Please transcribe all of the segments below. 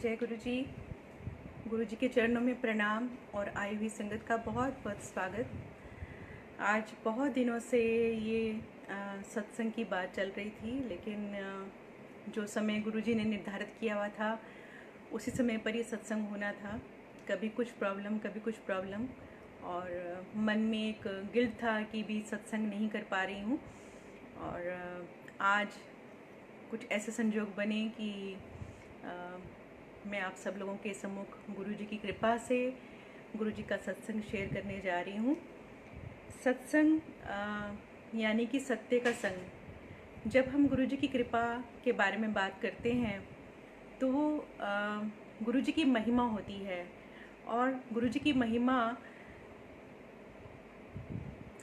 जय गुरु जी। गुरु जी के चरणों में प्रणाम और आई हुई संगत का बहुत बहुत स्वागत। आज बहुत दिनों से ये सत्संग की बात चल रही थी, लेकिन जो समय गुरु जी ने निर्धारित किया हुआ था उसी समय पर ये सत्संग होना था। कभी कुछ प्रॉब्लम और मन में एक गिल्ट था कि भी सत्संग नहीं कर पा रही हूँ। और आज कुछ ऐसे संजोग बने कि मैं आप सब लोगों के सम्मुख गुरु जी की कृपा से गुरु जी का सत्संग शेयर करने जा रही हूँ। सत्संग यानी कि सत्य का संग। जब हम गुरु जी की कृपा के बारे में बात करते हैं तो वो गुरु जी की महिमा होती है, और गुरु जी की महिमा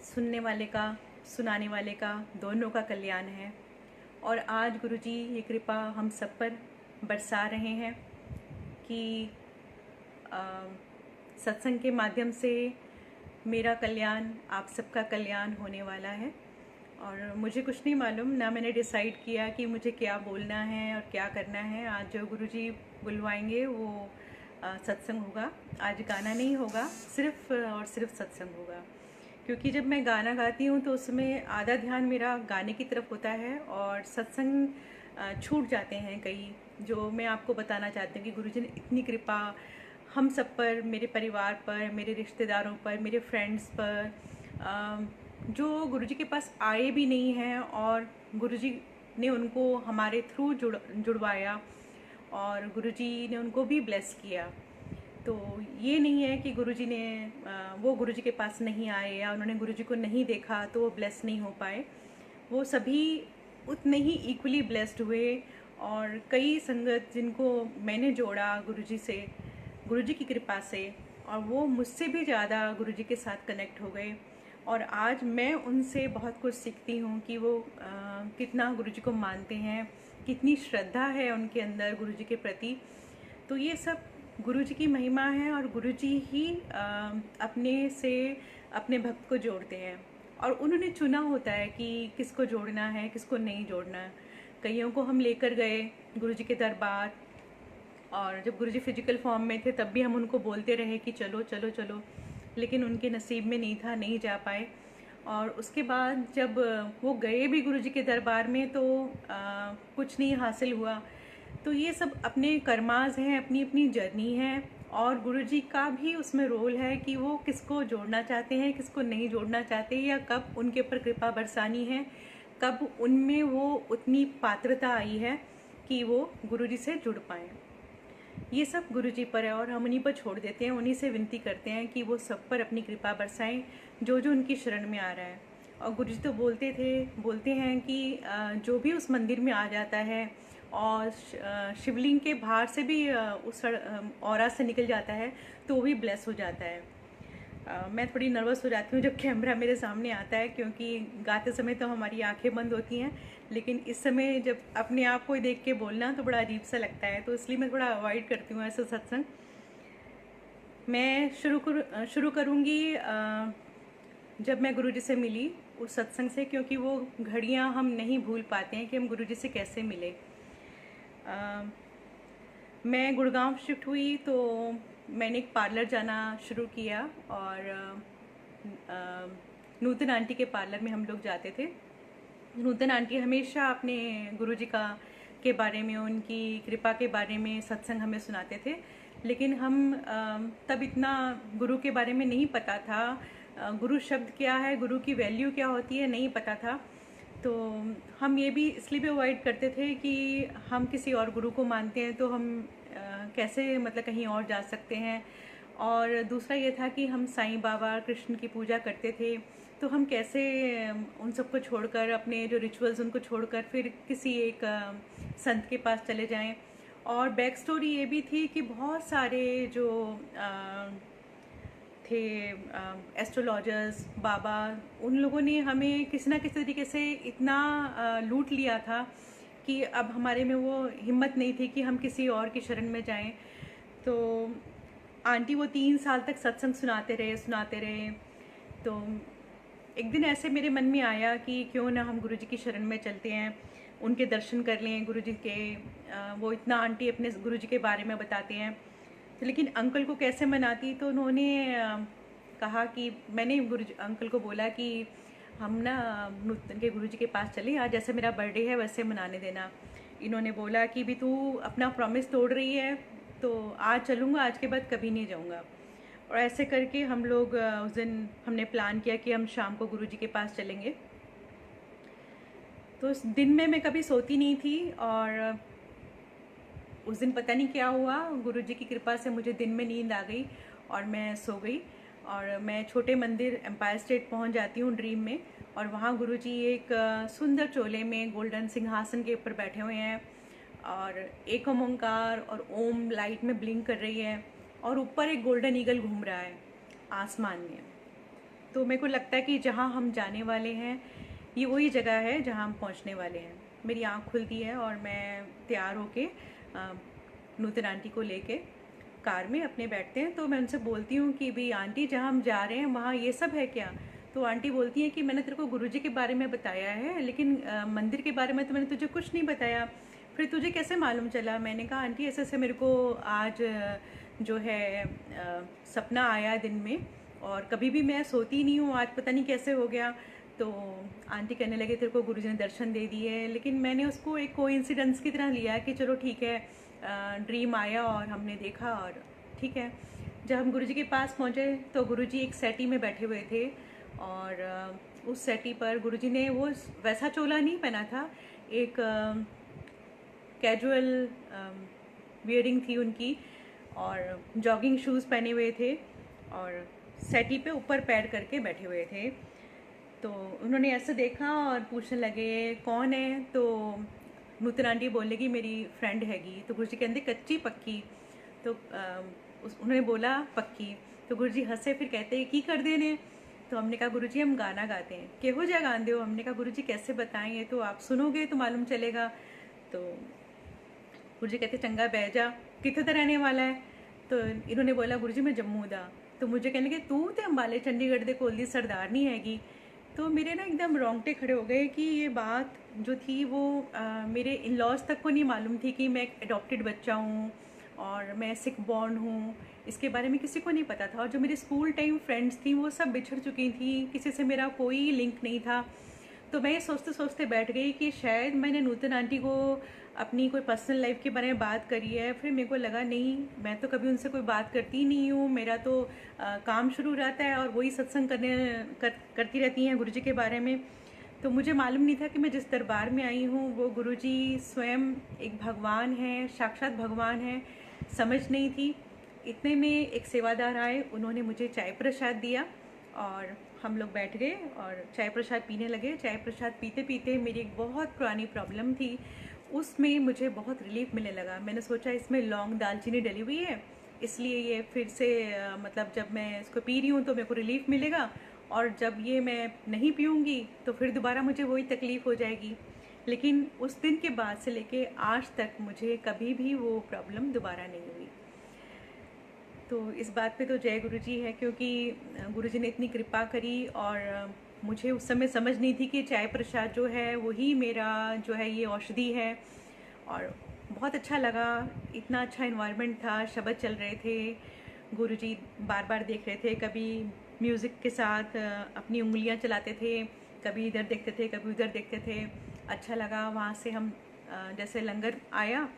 सुनने वाले का, सुनाने वाले का, दोनों का कल्याण है। और आज गुरु जी ये कृपा हम सब पर बरसा रहे हैं कि सत्संग के माध्यम से मेरा कल्याण, आप सबका कल्याण होने वाला है। और मुझे कुछ नहीं मालूम, ना मैंने डिसाइड किया कि मुझे क्या बोलना है और क्या करना है। आज जो गुरु जी बुलवाएंगे वो सत्संग होगा। आज गाना नहीं होगा, सिर्फ और सिर्फ सत्संग होगा। क्योंकि जब मैं गाना गाती हूँ तो उसमें आधा ध्यान मेरा गाने की तरफ होता है और सत्संग छूट जाते हैं कई, जो मैं आपको बताना चाहती हूँ कि गुरुजी ने इतनी कृपा हम सब पर, मेरे परिवार पर, मेरे रिश्तेदारों पर, मेरे फ्रेंड्स पर, जो गुरुजी के पास आए भी नहीं हैं और गुरुजी ने उनको हमारे थ्रू जुड़वाया और गुरुजी ने उनको भी ब्लेस किया। तो ये नहीं है कि गुरुजी ने वो गुरुजी के पास नहीं आए या उन्होंने गुरुजी को नहीं देखा तो वो ब्लेस नहीं हो पाए। वो सभी उतने ही इक्वली ब्लेस्ड हुए। और कई संगत जिनको मैंने जोड़ा गुरुजी से, गुरुजी की कृपा से, और वो मुझसे भी ज़्यादा गुरुजी के साथ कनेक्ट हो गए। और आज मैं उनसे बहुत कुछ सीखती हूँ कि वो कितना गुरुजी को मानते हैं, कितनी श्रद्धा है उनके अंदर गुरुजी के प्रति। तो ये सब गुरुजी की महिमा है और गुरुजी ही अपने से अपने भक्त को जोड़ते हैं। और उन्होंने चुना होता है कि किसको जोड़ना है, किसको नहीं जोड़ना है। कईयों को हम लेकर गए गुरुजी के दरबार, और जब गुरुजी फिजिकल फॉर्म में थे तब भी हम उनको बोलते रहे कि चलो चलो चलो, लेकिन उनके नसीब में नहीं था, नहीं जा पाए। और उसके बाद जब वो गए भी गुरुजी के दरबार में तो कुछ नहीं हासिल हुआ। तो ये सब अपने कर्माज हैं, अपनी अपनी जर्नी है, और गुरुजी का भी उसमें रोल है कि वो किसको जोड़ना चाहते हैं, किसको नहीं जोड़ना चाहते, या कब उनके ऊपर कृपा बरसानी है, कब उनमें वो उतनी पात्रता आई है कि वो गुरुजी से जुड़ पाएँ। ये सब गुरुजी पर है और हम उन्हीं पर छोड़ देते हैं, उन्हीं से विनती करते हैं कि वो सब पर अपनी कृपा बरसाएं जो जो उनकी शरण में आ रहा है। और गुरुजी तो बोलते हैं कि जो भी उस मंदिर में आ जाता है और शिवलिंग के बाहर से भी उस औरा से निकल जाता है तो वो भी ब्लेस हो जाता है। मैं थोड़ी नर्वस हो जाती हूँ जब कैमरा मेरे सामने आता है, क्योंकि गाते समय तो हमारी आंखें बंद होती हैं, लेकिन इस समय जब अपने आप को देख के बोलना तो बड़ा अजीब सा लगता है। तो इसलिए मैं थोड़ा अवॉइड करती हूँ ऐसा सत्संग। मैं शुरू करूँगी जब मैं गुरुजी से मिली उस सत्संग से, क्योंकि वो घड़ियाँ हम नहीं भूल पाते हैं कि हम गुरुजी से कैसे मिले। मैं गुड़गांव शिफ्ट हुई तो मैंने एक पार्लर जाना शुरू किया, और नूतन आंटी के पार्लर में हम लोग जाते थे। नूतन आंटी हमेशा अपने गुरुजी के बारे में, उनकी कृपा के बारे में सत्संग हमें सुनाते थे, लेकिन हम तब इतना गुरु के बारे में नहीं पता था। गुरु शब्द क्या है, गुरु की वैल्यू क्या होती है, नहीं पता था। तो हम ये भी इसलिए भी अवॉइड करते थे कि हम किसी और गुरु को मानते हैं तो हम कैसे मतलब कहीं और जा सकते हैं। और दूसरा ये था कि हम साईं बाबा, कृष्ण की पूजा करते थे, तो हम कैसे उन सबको छोड़कर, अपने जो रिचुअल्स उनको छोड़कर फिर किसी एक संत के पास चले जाएं। और बैक स्टोरी ये भी थी कि बहुत सारे जो थे एस्ट्रोलॉजर्स, बाबा, उन लोगों ने हमें किसी ना किसी तरीके से इतना लूट लिया था कि अब हमारे में वो हिम्मत नहीं थी कि हम किसी और की शरण में जाएं। तो आंटी वो 3 साल तक सत्संग सुनाते रहे। तो एक दिन ऐसे मेरे मन में आया कि क्यों ना हम गुरुजी की शरण में चलते हैं, उनके दर्शन कर लें गुरुजी के। वो इतना आंटी अपने गुरुजी के बारे में बताते हैं, तो लेकिन अंकल को कैसे मनाती, तो उन्होंने कहा कि मैंने गुरुजी अंकल को बोला कि हम ना नूतन के गुरुजी के पास चले, आज जैसे मेरा बर्थडे है वैसे मनाने देना। इन्होंने बोला कि भी तू अपना प्रॉमिस तोड़ रही है, तो आज चलूँगा, आज के बाद कभी नहीं जाऊँगा। और ऐसे करके हम लोग उस दिन हमने प्लान किया कि हम शाम को गुरुजी के पास चलेंगे। तो उस दिन में मैं कभी सोती नहीं थी, और उस दिन पता नहीं क्या हुआ, गुरुजी की कृपा से मुझे दिन में नींद आ गई और मैं सो गई। और मैं छोटे मंदिर एम्पायर स्टेट पहुंच जाती हूँ ड्रीम में, और वहाँ गुरुजी एक सुंदर चोले में गोल्डन सिंहासन के ऊपर बैठे हुए हैं, और एक ओमकार और ओम लाइट में ब्लिंक कर रही है, और ऊपर एक गोल्डन ईगल घूम रहा है आसमान में। तो मेरे को लगता है कि जहाँ हम जाने वाले हैं ये वही जगह है जहाँ हम पहुँचने वाले हैं। मेरी आँख खुलती है और मैं तैयार होके नूतन आंटी को लेके कार में अपने बैठते हैं। तो मैं उनसे बोलती हूँ कि भाई आंटी, जहाँ हम जा रहे हैं वहाँ ये सब है क्या? तो आंटी बोलती है कि मैंने तेरे को गुरुजी के बारे में बताया है, लेकिन मंदिर के बारे में तो मैंने तुझे कुछ नहीं बताया, फिर तुझे कैसे मालूम चला? मैंने कहा आंटी ऐसे ऐसे मेरे को आज जो है सपना आया दिन में, और कभी भी मैं सोती नहीं हूँ, आज पता नहीं कैसे हो गया। तो आंटी कहने लगे तेरे को गुरुजी ने दर्शन दे दिए, लेकिन मैंने उसको एक कोइंसिडेंस की तरह लिया कि चलो ठीक है, ड्रीम आया और हमने देखा और ठीक है। जब हम गुरुजी के पास पहुँचे तो गुरुजी एक सेटी में बैठे हुए थे, और उस सेटी पर गुरुजी ने वो वैसा चोला नहीं पहना था, एक कैजुअल वियरिंग थी उनकी, और जॉगिंग शूज़ पहने हुए थे, और सेटी पे ऊपर पैर करके बैठे हुए थे। तो उन्होंने ऐसे देखा और पूछने लगे कौन है? तो नूतन आंटी बोलने की मेरी फ्रेंड हैगी। तो गुरुजी कहते कच्ची पक्की? तो उन्होंने बोला पक्की। तो गुरुजी हंसे, फिर कहते की कर देने? तो हमने कहा गुरुजी हम गाना गाते हैं। केहो जा गाते हो? हमने कहा गुरुजी कैसे बताएं, ये तो आप सुनोगे तो मालूम चलेगा। तो गुरुजी कहते चंगा बह जा, कितने दा रहने वाला है? तो इन्होंने बोला गुरुजी मैं जम्मू दा। तो मुझे कहने लगे तू तो अंबाले चंडीगढ़ दे कोल दी सरदार नहीं हैगी। तो मेरे ना एकदम रोंगटे खड़े हो गए कि ये बात जो थी वो मेरे इन लॉज तक को नहीं मालूम थी कि मैं एक अडॉप्टेड बच्चा हूँ और मैं सिख बॉर्न हूँ, इसके बारे में किसी को नहीं पता था। और जो मेरे स्कूल टाइम फ्रेंड्स थी वो सब बिछड़ चुकी थी, किसी से मेरा कोई लिंक नहीं था। तो मैं ये सोचते सोचते बैठ गई कि शायद मैंने नूतन आंटी को अपनी कोई पर्सनल लाइफ के बारे में बात करी है। फिर मेरे को लगा नहीं, मैं तो कभी उनसे कोई बात करती नहीं हूँ, मेरा तो काम शुरू रहता है और वही सत्संग करती रहती हैं गुरुजी के बारे में। तो मुझे मालूम नहीं था कि मैं जिस दरबार में आई हूँ वो गुरुजी स्वयं एक भगवान है, साक्षात भगवान है। समझ नहीं थी। इतने में एक सेवादार आए, उन्होंने मुझे चाय प्रसाद दिया और हम लोग बैठ गए और चाय प्रसाद पीने लगे। चाय प्रसाद पीते पीते मेरी एक बहुत पुरानी प्रॉब्लम थी, उसमें मुझे बहुत रिलीफ मिलने लगा। मैंने सोचा इसमें लौंग दालचीनी डली हुई है, इसलिए ये फिर से मतलब जब मैं इसको पी रही हूँ तो मेरे को रिलीफ मिलेगा, और जब ये मैं नहीं पीऊँगी तो फिर दोबारा मुझे वही तकलीफ़ हो जाएगी। लेकिन उस दिन के बाद से लेके आज तक मुझे कभी भी वो प्रॉब्लम दोबारा नहीं हुई। तो इस बात पे तो जय गुरुजी है, क्योंकि गुरुजी ने इतनी कृपा करी। और मुझे उस समय समझ नहीं थी कि चाय प्रसाद जो है वही मेरा जो है ये औषधि है। और बहुत अच्छा लगा, इतना अच्छा इन्वायरमेंट था, शब्द चल रहे थे, गुरुजी बार बार देख रहे थे, कभी म्यूज़िक के साथ अपनी उंगलियां चलाते थे, कभी इधर देखते थे कभी उधर देखते थे। अच्छा लगा। वहाँ से हम जैसे लंगर आया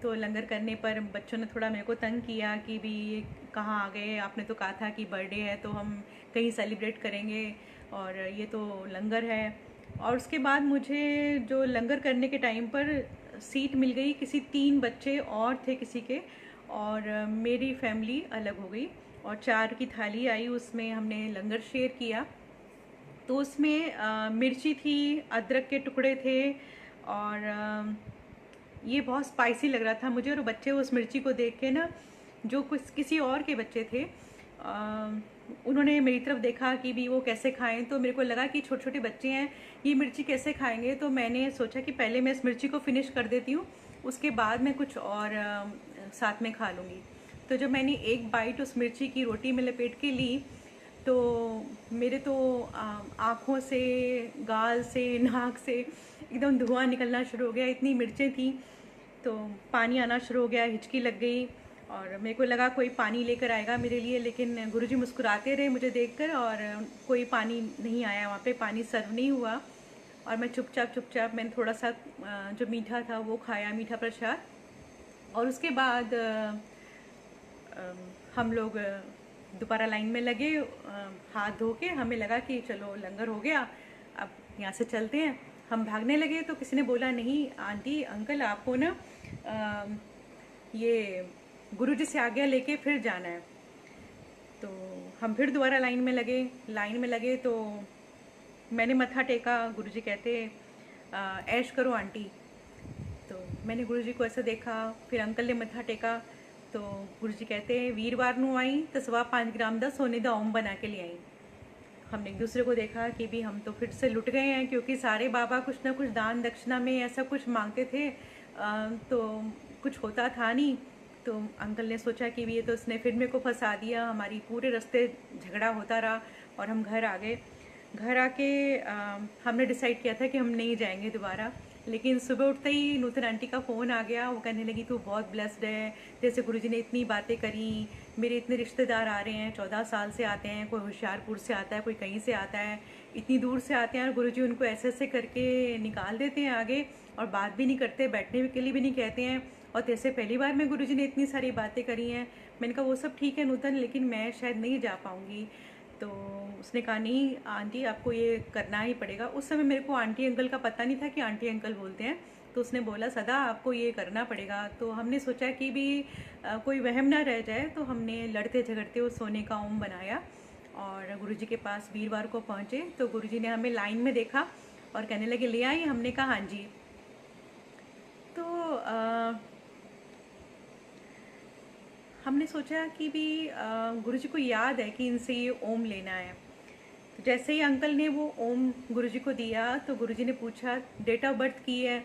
तो लंगर करने पर बच्चों ने थोड़ा मेरे को तंग किया कि भी ये कहाँ आ गए, आपने तो कहा था कि बर्थडे है तो हम कहीं सेलिब्रेट करेंगे और ये तो लंगर है। और उसके बाद मुझे जो लंगर करने के टाइम पर सीट मिल गई, किसी 3 बच्चे और थे किसी के, और मेरी फैमिली अलग हो गई। और 4 की थाली आई, उसमें हमने लंगर शेयर किया। तो उसमें मिर्ची थी, अदरक के टुकड़े थे, और ये बहुत स्पाइसी लग रहा था मुझे। और बच्चे उस मिर्ची को देख के ना, जो कुछ किसी और के बच्चे थे, उन्होंने मेरी तरफ देखा कि भी वो कैसे खाएं। तो मेरे को लगा कि छोटे छोटे बच्चे हैं, ये मिर्ची कैसे खाएंगे। तो मैंने सोचा कि पहले मैं इस मिर्ची को फिनिश कर देती हूँ, उसके बाद मैं कुछ और साथ में खा लूँगी। तो जब मैंने एक बाइट उस मिर्ची की रोटी में लपेट के ली तो मेरे तो आँखों से, गाल से, नाक से एकदम धुआं निकलना शुरू हो गया। इतनी मिर्चें थी तो पानी आना शुरू हो गया, हिचकी लग गई और मेरे को लगा कोई पानी लेकर आएगा मेरे लिए, लेकिन गुरुजी मुस्कुराते रहे मुझे देखकर और कोई पानी नहीं आया, वहाँ पे पानी सर्व नहीं हुआ। और मैं चुपचाप मैंने थोड़ा सा जो मीठा था वो खाया, मीठा प्रसाद। और उसके बाद हम लोग दोबारा लाइन में लगे, हाथ धो के हमें लगा कि चलो लंगर हो गया, अब यहाँ से चलते हैं। हम भागने लगे तो किसी ने बोला, नहीं आंटी अंकल आपको ना ये गुरुजी से आज्ञा लेके फिर जाना है। तो हम फिर दोबारा लाइन में लगे तो मैंने मत्था टेका। गुरुजी कहते ऐश करो आंटी। तो मैंने गुरुजी को ऐसा देखा, फिर अंकल ने मत्था टेका तो गुरुजी कहते वीरवार नू आई तो 5.25 ग्राम का सोने का ओम बना के ले आई। हमने एक दूसरे को देखा कि भी हम तो फिर से लुट गए हैं, क्योंकि सारे बाबा कुछ ना कुछ दान दक्षिणा में ऐसा कुछ मांगते थे, तो कुछ होता था नहीं। तो अंकल ने सोचा कि भी ये तो इसने फिर मेरे को फंसा दिया। हमारी पूरे रास्ते झगड़ा होता रहा और हम घर आ गए। घर आके हमने डिसाइड किया था कि हम नहीं जाएंगे दोबारा, लेकिन सुबह उठते ही नूतन आंटी का फ़ोन आ गया। वो कहने लगी तू बहुत ब्लेस्ड है, जैसे गुरुजी ने इतनी बातें करी, मेरे इतने रिश्तेदार आ रहे हैं, 14 साल से आते हैं, कोई होशियारपुर से आता है, कोई कहीं से आता है, इतनी दूर से आते हैं और गुरुजी उनको ऐसे ऐसे करके निकाल देते हैं आगे और बात भी नहीं करते, बैठने के लिए भी नहीं कहते हैं। और जैसे पहली बार में गुरुजी ने इतनी सारी बातें करी हैं। मैंने कहा वो सब ठीक है नूतन, लेकिन मैं शायद नहीं जा पाऊँगी। तो उसने कहा नहीं आंटी आपको ये करना ही पड़ेगा। उस समय मेरे को आंटी अंकल का पता नहीं था कि आंटी अंकल बोलते हैं। तो उसने बोला सदा आपको ये करना पड़ेगा। तो हमने सोचा कि भी कोई वहम ना रह जाए, तो हमने लड़ते झगड़ते उस सोने का ओम बनाया और गुरुजी के पास वीरवार को पहुँचे। तो गुरुजी ने हमें लाइन में देखा और कहने लगे ले आई। हमने कहा हाँ जी। तो हमने सोचा कि भी गुरुजी को याद है कि इनसे ये ओम लेना है। तो जैसे ही अंकल ने वो ओम गुरुजी को दिया तो गुरुजी ने पूछा डेट ऑफ बर्थ की है।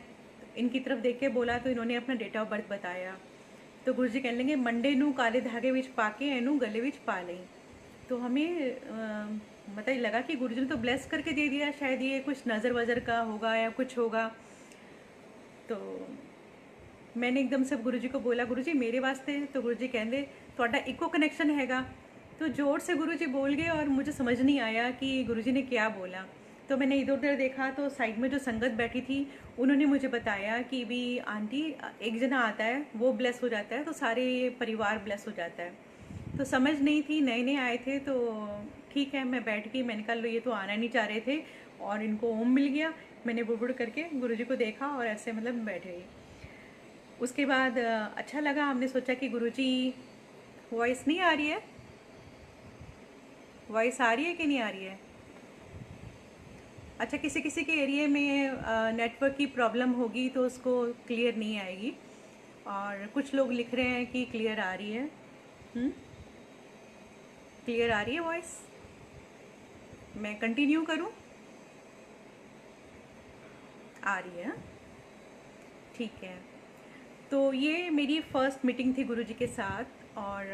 इनकी तरफ देख के बोला तो इन्होंने अपना डेट ऑफ बर्थ बताया। तो गुरुजी कहने लगे मंडे नू काले धागे विच पाके एनू गले विच पा लई। तो हमें मतलब लगा कि गुरुजी ने तो ब्लेस करके दे दिया, शायद ये कुछ नज़र वज़र का होगा या कुछ होगा। तो मैंने एकदम से गुरुजी को बोला गुरुजी मेरे वास्ते। तो गुरुजी कहते ਤੁਹਾਡਾ इको कनेक्शन हैगा। तो ज़ोर से गुरुजी बोल गए और मुझे समझ नहीं आया कि गुरुजी ने क्या बोला। तो मैंने इधर उधर देखा तो साइड में जो संगत बैठी थी उन्होंने मुझे बताया कि भी आंटी एक जना आता है वो ब्लेस हो जाता है तो सारे परिवार ब्लेस हो जाता है। तो समझ नहीं थी, नए नए आए थे। तो ठीक है मैं बैठ गई। मैंने कहा लो ये तो आना नहीं चाह रहे थे और इनको ओम मिल गया। मैंने बुड़बुड़ करके गुरुजी को देखा और ऐसे मतलब बैठ गई। उसके बाद अच्छा लगा। हमने सोचा कि गुरुजी वॉइस नहीं आ रही है, वॉइस आ रही है कि नहीं आ रही है। अच्छा किसी किसी के एरिया में नेटवर्क की प्रॉब्लम होगी तो उसको क्लियर नहीं आएगी और कुछ लोग लिख रहे हैं कि क्लियर आ रही है। क्लियर आ रही है वॉइस। मैं कंटिन्यू करूं? आ रही है, ठीक है। तो ये मेरी फ़र्स्ट मीटिंग थी गुरुजी के साथ और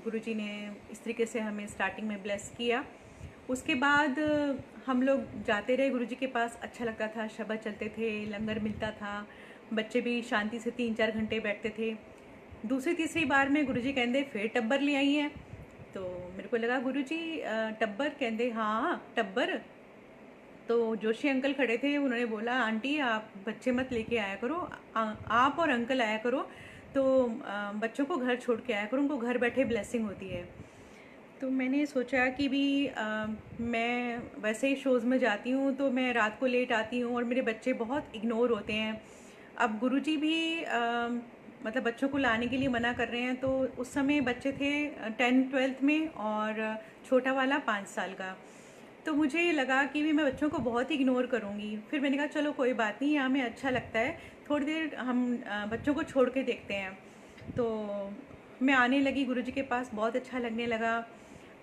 गुरुजी ने इस तरीके से हमें स्टार्टिंग में ब्लेस किया। उसके बाद हम लोग जाते रहे गुरुजी के पास। अच्छा लगता था, शब्द चलते थे, लंगर मिलता था, बच्चे भी शांति से 3-4 घंटे बैठते थे। दूसरी तीसरी बार में गुरुजी कहते फिर टब्बर ले आई हैं। तो मेरे को लगा गुरुजी टब्बर कहते हाँ टब्बर। तो जोशी अंकल खड़े थे, उन्होंने बोला आंटी आप बच्चे मत लेके आया करो, आप और अंकल आया करो तो बच्चों को घर छोड़ के आया करो, उनको घर बैठे ब्लेसिंग होती है। तो मैंने सोचा कि भी मैं वैसे ही शोज़ में जाती हूँ तो मैं रात को लेट आती हूँ और मेरे बच्चे बहुत इग्नोर होते हैं। अब गुरुजी भी मतलब बच्चों को लाने के लिए मना कर रहे हैं। तो उस समय बच्चे थे 10th-12th में और छोटा वाला 5 साल का। तो मुझे लगा कि भी मैं बच्चों को बहुत इग्नोर करूँगी। फिर मैंने कहा चलो कोई बात नहीं, यहाँ हमें अच्छा लगता है, थोड़ी देर हम बच्चों को छोड़ के देखते हैं। तो मैं आने लगी गुरुजी के पास, बहुत अच्छा लगने लगा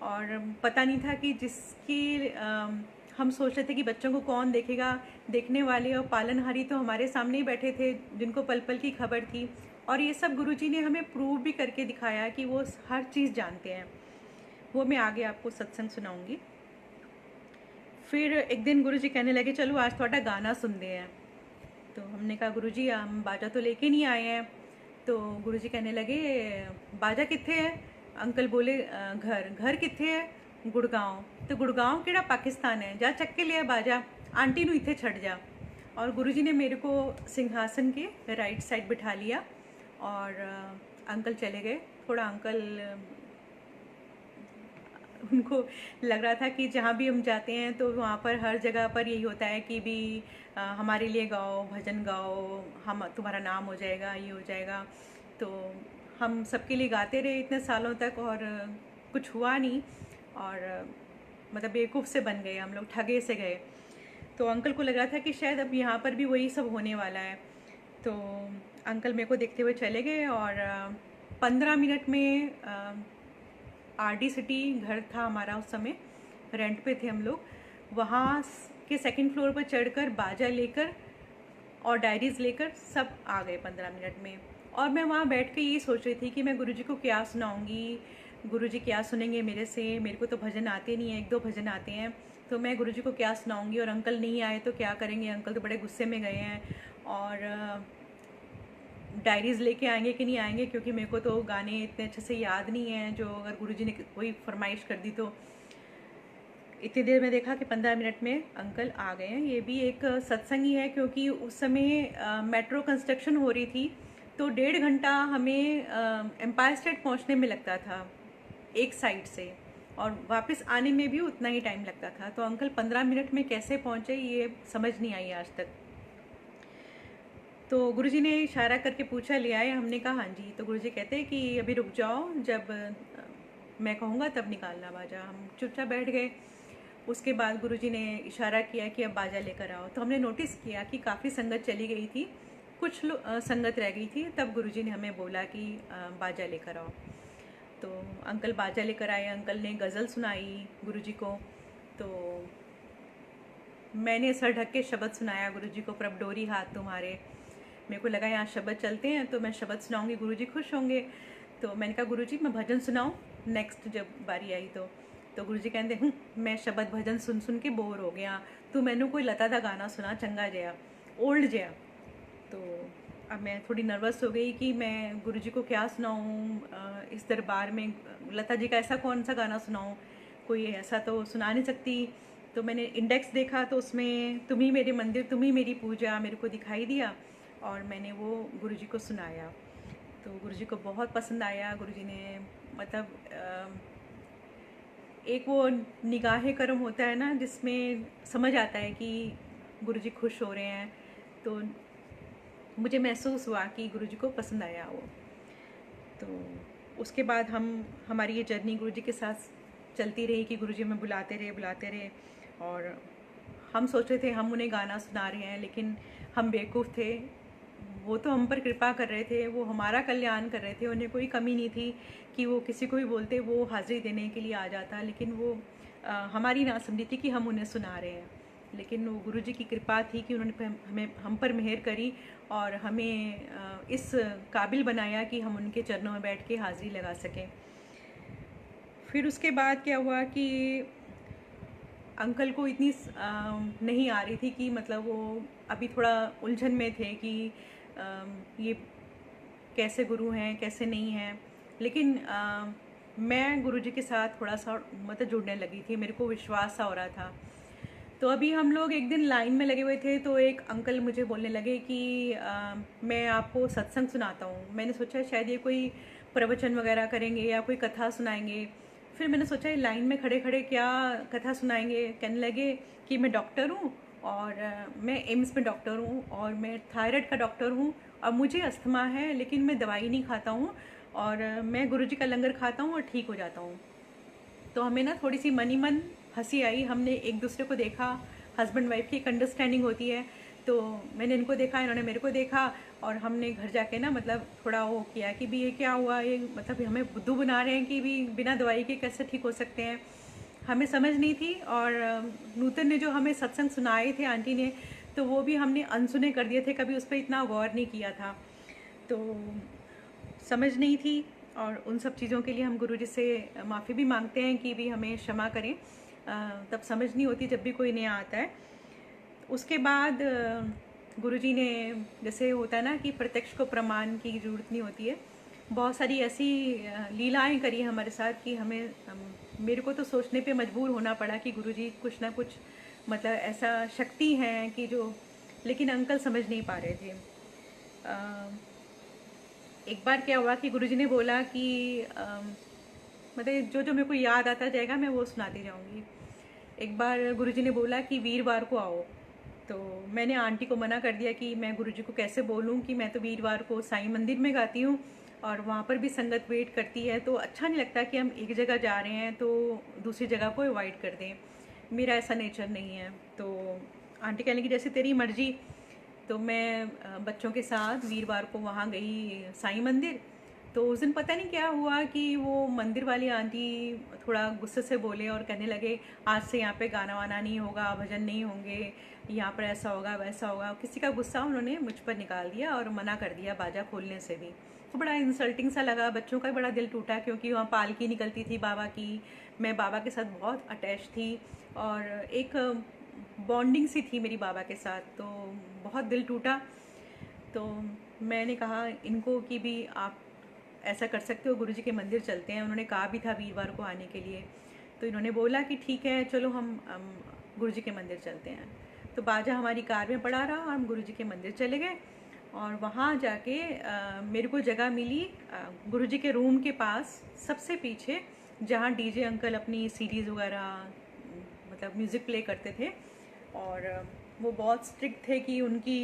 और पता नहीं था कि जिसकी हम सोच रहे थे कि बच्चों को कौन देखेगा, देखने वाले और पालनहारी तो हमारे सामने ही बैठे थे जिनको पल पल की खबर थी। और ये सब गुरुजी ने हमें प्रूव भी करके दिखाया कि वो हर चीज़ जानते हैं। वो मैं आगे आपको सत्संग सुनाऊंगी। फिर एक दिन गुरुजी कहने लगे चलो आज थोड़ा गाना सुनते हैं। तो हमने कहा गुरुजी हम बाजा तो लेके नहीं आए हैं। तो गुरुजी कहने लगे बाजा कित्थे है? अंकल बोले घर कित्थे है? गुड़गांव। तो गुड़गांव केड़ा पाकिस्तान है? जा चक के लिया बाजा, आंटी नू इत्थे छड़ जा। और गुरुजी ने मेरे को सिंहासन के राइट साइड बिठा लिया और अंकल चले गए। थोड़ा अंकल उनको लग रहा था कि जहाँ भी हम जाते हैं तो वहाँ पर हर जगह पर यही होता है कि भी हमारे लिए गाओ, भजन गाओ, हम तुम्हारा नाम हो जाएगा, ये हो जाएगा। तो हम सबके लिए गाते रहे इतने सालों तक और कुछ हुआ नहीं और मतलब बेवकूफ़ से बन गए हम लोग, ठगे से गए। तो अंकल को लग रहा था कि शायद अब यहाँ पर भी वही सब होने वाला है। तो अंकल मेरे को देखते हुए चले गए और 15 मिनट में RD सिटी घर था हमारा उस समय, रेंट पे थे हम लोग। वहाँ के सेकंड फ्लोर पर चढ़कर बाजा लेकर और डायरीज़ लेकर सब आ गए 15 मिनट में। और मैं वहाँ बैठ के यही सोच रही थी कि मैं गुरुजी को क्या सुनाऊंगी, गुरुजी क्या सुनेंगे मेरे से। मेरे को तो भजन आते नहीं है, 1-2 भजन आते हैं, तो मैं गुरुजी को क्या सुनाऊंगी। और अंकल नहीं आए तो क्या करेंगे, अंकल तो बड़े गुस्से में गए हैं। और डायरीज़ लेके आएंगे कि नहीं आएंगे, क्योंकि मेरे को तो गाने इतने अच्छे से याद नहीं हैं जो अगर गुरुजी ने कोई फरमाइश कर दी तो। इतनी देर में देखा कि 15 मिनट में अंकल आ गए हैं। ये भी एक सत्संग ही है क्योंकि उस समय मेट्रो कंस्ट्रक्शन हो रही थी, तो 1.5 घंटा हमें एम्पायर स्टेट पहुंचने में लगता था एक साइड से, और वापस आने में भी उतना ही टाइम लगता था। तो अंकल 15 मिनट में कैसे पहुंचे ये समझ नहीं आई आज तक। तो गुरुजी ने इशारा करके पूछा ले आए? हमने कहा हाँ जी। तो गुरुजी कहते हैं कि अभी रुक जाओ, जब मैं कहूँगा तब निकालना बाजा। हम चुपचाप बैठ गए। उसके बाद गुरुजी ने इशारा किया कि अब बाजा लेकर आओ। तो हमने नोटिस किया कि काफ़ी संगत चली गई थी, कुछ संगत रह गई थी। तब गुरुजी ने हमें बोला कि बाजा लेकर आओ। तो अंकल बाजा लेकर आए। अंकल ने गज़ल सुनाई गुरुजी को। तो मैंने सर ढक के शब्द सुनाया गुरुजी को, प्रभ डोरी हाथ तुम्हारे। मेरे को लगा यहाँ शब्द चलते हैं तो मैं शब्द सुनाऊंगी, गुरुजी खुश होंगे। तो मैंने कहा गुरुजी मैं भजन सुनाऊं नेक्स्ट जब बारी आई तो गुरुजी कहते मैं शब्द भजन सुन सुन के बोर हो गया, तू मैनू कोई लता दा गाना सुना चंगा जया, ओल्ड जया। तो अब मैं थोड़ी नर्वस हो गई कि मैं गुरुजी को क्या सुनाऊं इस दरबार में, लता जी का ऐसा कौन सा गाना सुनाऊं, कोई ऐसा तो सुना नहीं सकती। तो मैंने इंडेक्स देखा तो उसमें तुम ही मेरे मंदिर तुम ही मेरी पूजा मेरे को दिखाई दिया और मैंने वो गुरुजी को सुनाया। तो गुरुजी को बहुत पसंद आया। गुरुजी ने मतलब एक वो निगाहे करम होता है ना, जिसमें समझ आता है कि गुरुजी खुश हो रहे हैं। तो मुझे महसूस हुआ कि गुरुजी को पसंद आया वो। तो उसके बाद हमारी ये जर्नी गुरुजी के साथ चलती रही कि गुरुजी हमें बुलाते रहे। और हम सोच रहे थे हम उन्हें गाना सुना रहे हैं, लेकिन हम बेवकूफ़ थे। वो तो हम पर कृपा कर रहे थे, वो हमारा कल्याण कर रहे थे। उन्हें कोई कमी नहीं थी कि वो किसी को भी बोलते वो हाज़िरी देने के लिए आ जाता, लेकिन वो हमारी ना समझी थी कि हम उन्हें सुना रहे हैं। लेकिन वो गुरुजी की कृपा थी कि उन्होंने हम पर मेहर करी और हमें इस काबिल बनाया कि हम उनके चरणों में बैठ के हाज़िरी लगा सकें। फिर उसके बाद क्या हुआ कि अंकल को इतनी नहीं आ रही थी कि मतलब वो अभी थोड़ा उलझन में थे कि ये कैसे गुरु हैं कैसे नहीं हैं। लेकिन मैं गुरुजी के साथ थोड़ा सा मतलब जुड़ने लगी थी, मेरे को विश्वास सा हो रहा था। तो अभी हम लोग एक दिन लाइन में लगे हुए थे तो एक अंकल मुझे बोलने लगे कि मैं आपको सत्संग सुनाता हूँ। मैंने सोचा शायद ये कोई प्रवचन वगैरह करेंगे या कोई कथा सुनाएंगे। फिर मैंने सोचा ये लाइन में खड़े खड़े क्या कथा सुनाएंगे। कहने लगे कि मैं डॉक्टर हूँ और मैं एम्स में डॉक्टर हूँ और मैं थायराइड का डॉक्टर हूँ और मुझे अस्थमा है, लेकिन मैं दवाई नहीं खाता हूँ और मैं गुरुजी का लंगर खाता हूँ और ठीक हो जाता हूँ। तो हमें ना थोड़ी सी मन ही मन हंसी आई। हमने एक दूसरे को देखा, हस्बैंड वाइफ की एक अंडरस्टैंडिंग होती है। तो मैंने इनको देखा, इन्होंने मेरे को देखा और हमने घर जाके ना मतलब थोड़ा वो किया कि भी ये क्या हुआ, ये मतलब हमें बुद्धू बना रहे हैं कि भी बिना दवाई के कैसे ठीक हो सकते हैं। हमें समझ नहीं थी। और नूतन ने जो हमें सत्संग सुनाए थे आंटी ने, तो वो भी हमने अनसुने कर दिए थे, कभी उस पर इतना गौर नहीं किया था, तो समझ नहीं थी। और उन सब चीज़ों के लिए हम गुरुजी से माफ़ी भी मांगते हैं कि भी हमें क्षमा करें। तब समझ नहीं होती जब भी कोई नया आता है। उसके बाद गुरुजी ने, जैसे होता है ना कि प्रत्यक्ष को प्रमाण की ज़रूरत नहीं होती है, बहुत सारी ऐसी लीलाएं करी हमारे साथ कि मेरे को तो सोचने पे मजबूर होना पड़ा कि गुरुजी कुछ ना कुछ मतलब ऐसा शक्ति है कि जो, लेकिन अंकल समझ नहीं पा रहे थे। एक बार क्या हुआ कि गुरुजी ने बोला कि मतलब जो जो मेरे को याद आता जाएगा मैं वो सुनाती जाऊंगी। एक बार गुरुजी ने बोला कि वीरवार को आओ, तो मैंने आंटी को मना कर दिया कि मैं गुरुजी को कैसे बोलूं कि मैं तो वीरवार को साईं मंदिर में गाती हूँ और वहाँ पर भी संगत वेट करती है, तो अच्छा नहीं लगता कि हम एक जगह जा रहे हैं तो दूसरी जगह को अवॉइड कर दें। मेरा ऐसा नेचर नहीं है। तो आंटी कहने की जैसे तेरी मर्जी। तो मैं बच्चों के साथ वीरवार को वहाँ गई साईं मंदिर। तो उस दिन पता नहीं क्या हुआ कि वो मंदिर वाली आंटी थोड़ा गुस्से से बोले और कहने लगे आज से यहाँ पे गाना वाना नहीं होगा, भजन नहीं होंगे, यहाँ पर ऐसा होगा वैसा होगा। किसी का गुस्सा उन्होंने मुझ पर निकाल दिया और मना कर दिया बाजा खोलने से भी। तो बड़ा इंसल्टिंग सा लगा, बच्चों का बड़ा दिल टूटा क्योंकि वहाँ पालकी निकलती थी बाबा की, मैं बाबा के साथ बहुत अटैच थी और एक बॉन्डिंग सी थी मेरी बाबा के साथ, तो बहुत दिल टूटा। तो मैंने कहा इनको कि भी आप ऐसा कर सकते हो, गुरुजी के मंदिर चलते हैं। उन्होंने कहा भी था वीरवार को आने के लिए, तो इन्होंने बोला कि ठीक है चलो हम गुरुजी के मंदिर चलते हैं। तो बाजा हमारी कार में पड़ा रहा और हम गुरुजी के मंदिर चले गए और वहाँ जाके मेरे को जगह मिली गुरुजी के रूम के पास सबसे पीछे, जहाँ डीजे अंकल अपनी सीडीज़ वगैरह मतलब म्यूज़िक प्ले करते थे। और वो बहुत स्ट्रिक्ट थे कि उनकी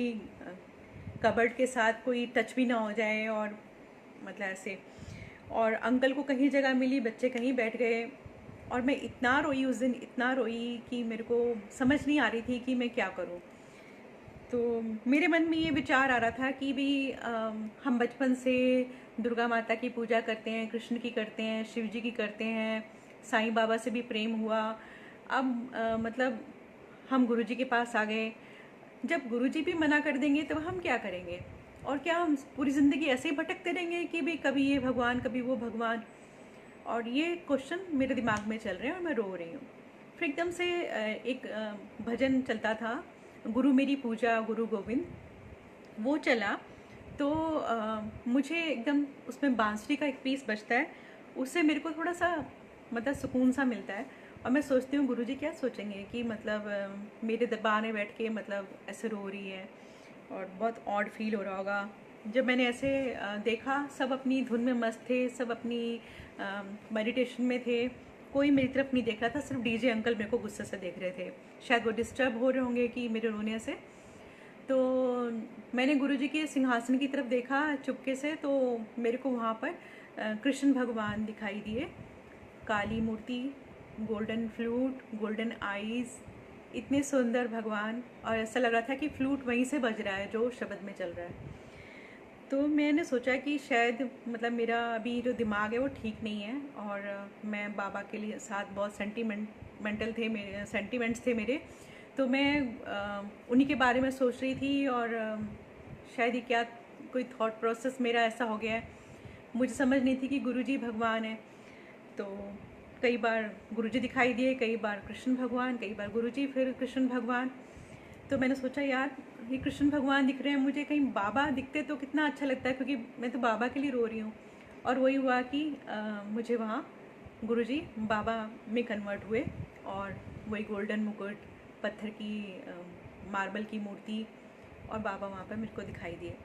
कबर्ड के साथ कोई टच भी ना हो जाए और मतलब ऐसे। और अंकल को कहीं जगह मिली, बच्चे कहीं बैठ गए और मैं इतना रोई उस दिन, इतना रोई कि मेरे को समझ नहीं आ रही थी कि मैं क्या करूं। तो मेरे मन में ये विचार आ रहा था कि भी हम बचपन से दुर्गा माता की पूजा करते हैं, कृष्ण की करते हैं, शिव जी की करते हैं, साईं बाबा से भी प्रेम हुआ। अब मतलब हम गुरुजी के पास आ गए, जब गुरुजी भी मना कर देंगे तो हम क्या करेंगे? और क्या हम पूरी ज़िंदगी ऐसे ही भटकते रहेंगे कि भी कभी ये भगवान कभी वो भगवान? और ये क्वेश्चन मेरे दिमाग में चल रहे हैं और मैं रो रही हूँ। फिर एकदम से एक भजन चलता था, गुरु मेरी पूजा गुरु गोविंद, वो चला। तो मुझे एकदम उसमें बांसुरी का एक पीस बजता है, उससे मेरे को थोड़ा सा मतलब सुकून सा मिलता है। और मैं सोचती हूँ गुरुजी क्या सोचेंगे कि मतलब मेरे दरबार में बैठ के मतलब ऐसे रो रही है, और बहुत ऑड फील हो रहा होगा। जब मैंने ऐसे देखा, सब अपनी धुन में मस्त थे, सब अपनी मेडिटेशन में थे, कोई मेरी तरफ नहीं देख रहा था, सिर्फ डीजे अंकल मेरे को गुस्से से देख रहे थे, शायद वो डिस्टर्ब हो रहे होंगे कि मेरे रोने से। तो मैंने गुरुजी के सिंहासन की तरफ देखा चुपके से, तो मेरे को वहाँ पर कृष्ण भगवान दिखाई दिए, काली मूर्ति, गोल्डन फ्लूट, गोल्डन आईज, इतने सुंदर भगवान। और ऐसा लग रहा था कि फ्लूट वहीं से बज रहा है जो शब्द में चल रहा है। तो मैंने सोचा कि शायद मतलब मेरा अभी जो दिमाग है वो ठीक नहीं है, और मैं बाबा के लिए साथ बहुत सेंटिमेंटल थे, मेरे सेंटिमेंट्स थे मेरे। तो मैं उन्हीं के बारे में सोच रही थी, और शायद ही क्या कोई थॉट प्रोसेस मेरा ऐसा हो गया है, मुझे समझ नहीं थी कि गुरुजी भगवान है। तो कई बार गुरुजी दिखाई दिए, कई बार कृष्ण भगवान, कई बार गुरुजी, फिर कृष्ण भगवान। तो मैंने सोचा यार ये कृष्ण भगवान दिख रहे हैं मुझे, कहीं बाबा दिखते तो कितना अच्छा लगता है, क्योंकि मैं तो बाबा के लिए रो रही हूँ। और वही हुआ कि मुझे वहाँ गुरुजी बाबा में कन्वर्ट हुए, और वही गोल्डन मुकुट, पत्थर की मार्बल की मूर्ति, और बाबा वहाँ पर मेरे को दिखाई दिए।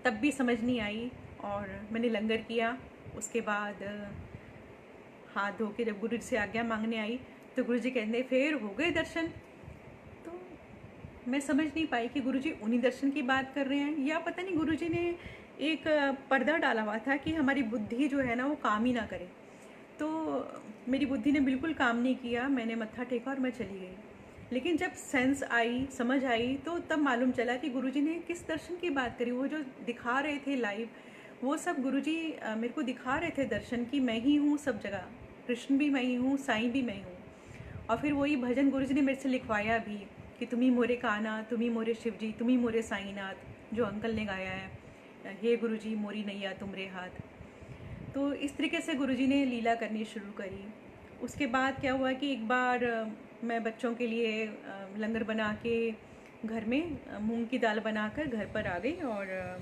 तब भी समझ नहीं आई, और मैंने लंगर किया। उसके बाद हाथ धो के जब गुरु जी से आज्ञा मांगने आई, तो गुरु जी कहते फिर हो गए दर्शन। तो मैं समझ नहीं पाई कि गुरु जी उन्हीं दर्शन की बात कर रहे हैं, या पता नहीं गुरु जी ने एक पर्दा डाला हुआ था कि हमारी बुद्धि जो है ना वो काम ही ना करे। तो मेरी बुद्धि ने बिल्कुल काम नहीं किया, मैंने मत्था टेका और मैं चली गई। लेकिन जब सेंस आई, समझ आई, तो तब मालूम चला कि गुरुजी ने किस दर्शन की बात करी। वो जो दिखा रहे थे लाइव, वो सब गुरुजी मेरे को दिखा रहे थे दर्शन की मैं ही हूँ सब जगह, कृष्ण भी मैं ही हूँ, साईं भी मैं हूँ। और फिर वही भजन गुरुजी ने मेरे से लिखवाया भी कि तुम ही मोरे काना, तुम ही मोरे शिवजी, तुम ही मोरे साईनाथ, जो अंकल ने गाया है, हे गुरुजी मोरी नैया तुमरे हाथ। तो इस तरीके से गुरुजी ने लीला करनी शुरू करी। उसके बाद क्या हुआ कि एक बार मैं बच्चों के लिए लंगर बना के घर में मूंग की दाल बनाकर घर पर आ गई, और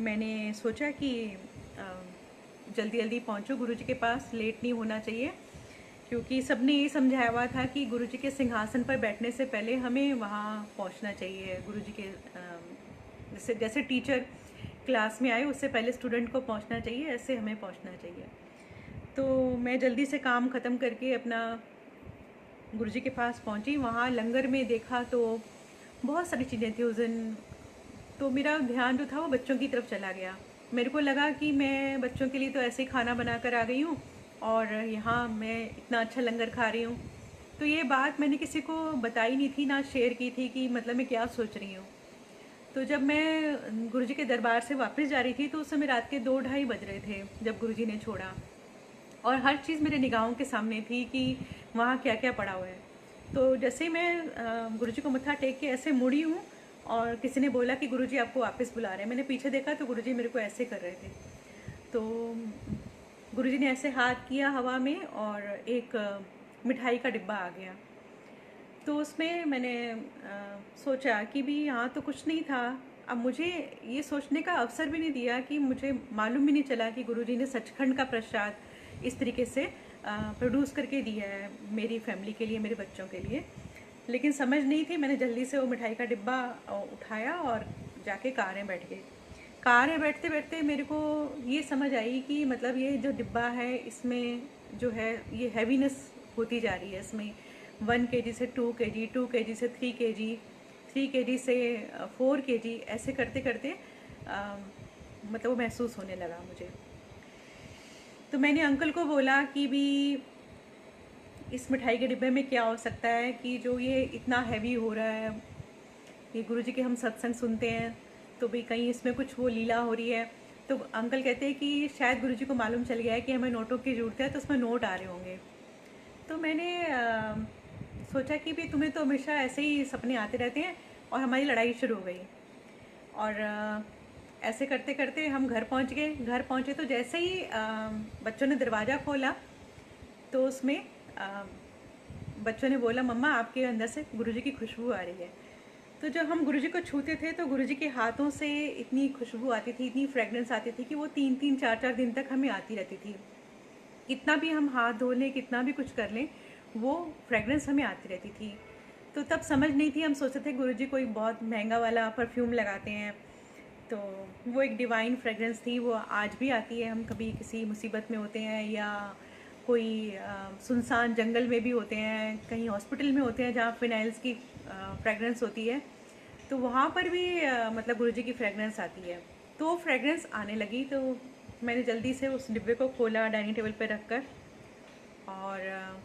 मैंने सोचा कि जल्दी जल्दी पहुंचो गुरुजी के पास, लेट नहीं होना चाहिए, क्योंकि सबने ये समझाया हुआ था कि गुरुजी के सिंहासन पर बैठने से पहले हमें वहाँ पहुंचना चाहिए। गुरुजी के जैसे जैसे टीचर क्लास में आए उससे पहले स्टूडेंट को पहुंचना चाहिए, ऐसे हमें पहुंचना चाहिए। तो मैं जल्दी से काम ख़त्म करके अपना गुरुजी के पास पहुंची। वहाँ लंगर में देखा तो बहुत सारी चीज़ें थी उस दिन, तो मेरा ध्यान जो था वो बच्चों की तरफ चला गया। मेरे को लगा कि मैं बच्चों के लिए तो ऐसे ही खाना बना कर आ गई हूँ और यहाँ मैं इतना अच्छा लंगर खा रही हूँ। तो ये बात मैंने किसी को बताई नहीं थी, ना शेयर की थी कि मतलब मैं क्या सोच रही हूँ। तो जब मैं गुरुजी के दरबार से वापस जा रही थी तो उस समय रात के 2-2:30 बज रहे थे जब गुरुजी ने छोड़ा, और हर चीज़ मेरे निगाहों के सामने थी कि वहाँ क्या क्या पड़ा हुआ है। तो जैसे ही मैं गुरुजी को मत्था टेक के ऐसे मुड़ी हूँ और किसी ने बोला कि गुरुजी आपको वापस बुला रहे हैं। मैंने पीछे देखा तो गुरुजी मेरे को ऐसे कर रहे थे। तो गुरुजी ने ऐसे हाथ किया हवा में और एक मिठाई का डिब्बा आ गया। तो उसमें मैंने सोचा कि भी यहाँ तो कुछ नहीं था। अब मुझे ये सोचने का अवसर भी नहीं दिया कि मुझे मालूम भी नहीं चला कि गुरुजी ने सचखंड का प्रसाद इस तरीके से प्रोड्यूस करके दिया है मेरी फैमिली के लिए, मेरे बच्चों के लिए। लेकिन समझ नहीं थी, मैंने जल्दी से वो मिठाई का डिब्बा उठाया और जाके कार में बैठ गई। कार में बैठते बैठते मेरे को ये समझ आई कि मतलब ये जो डिब्बा है इसमें जो है ये हैवीनेस होती जा रही है। इसमें 1 kg से 2 kg, 2 kg से 3 kg, 3 kg से 4 kg, ऐसे करते करते मतलब वो महसूस होने लगा मुझे। तो मैंने अंकल को बोला कि भी इस मिठाई के डिब्बे में क्या हो सकता है कि जो ये इतना हैवी हो रहा है। ये गुरुजी के हम सत्संग सुनते हैं तो भी कहीं इसमें कुछ वो लीला हो रही है। तो अंकल कहते हैं कि शायद गुरुजी को मालूम चल गया है कि हमें नोटों की ज़रूरत है, तो उसमें नोट आ रहे होंगे। तो मैंने सोचा कि भी तुम्हें तो हमेशा ऐसे ही सपने आते रहते हैं, और हमारी लड़ाई शुरू हो गई। और ऐसे करते करते हम घर पहुंच गए। घर पहुंचे तो जैसे ही बच्चों ने दरवाज़ा खोला तो उसमें बच्चों ने बोला, मम्मा आपके अंदर से गुरुजी की खुशबू आ रही है। तो जब हम गुरुजी को छूते थे तो गुरुजी के हाथों से इतनी खुशबू आती थी, इतनी फ्रेगनेंस आती थी कि वो 3-3, 4-4 दिन तक हमें आती रहती थी। कितना भी हम हाथ धो लें, कितना भी कुछ कर लें, वो फ्रेगनेंस हमें आती रहती थी। तो तब समझ नहीं थी, हम सोचते थे गुरुजी कोई बहुत महंगा वाला परफ्यूम लगाते हैं। तो वो एक डिवाइन फ्रेगरेंस थी, वो आज भी आती है। हम कभी किसी मुसीबत में होते हैं या कोई सुनसान जंगल में भी होते हैं, कहीं हॉस्पिटल में होते हैं जहाँ फिनाइल्स की फ्रेगरेंस होती है, तो वहाँ पर भी मतलब गुरुजी की फ्रेगरेंस आती है। तो वो फ्रेगरेंस आने लगी तो मैंने जल्दी से उस डिब्बे को खोला डाइनिंग टेबल पर रख कर, और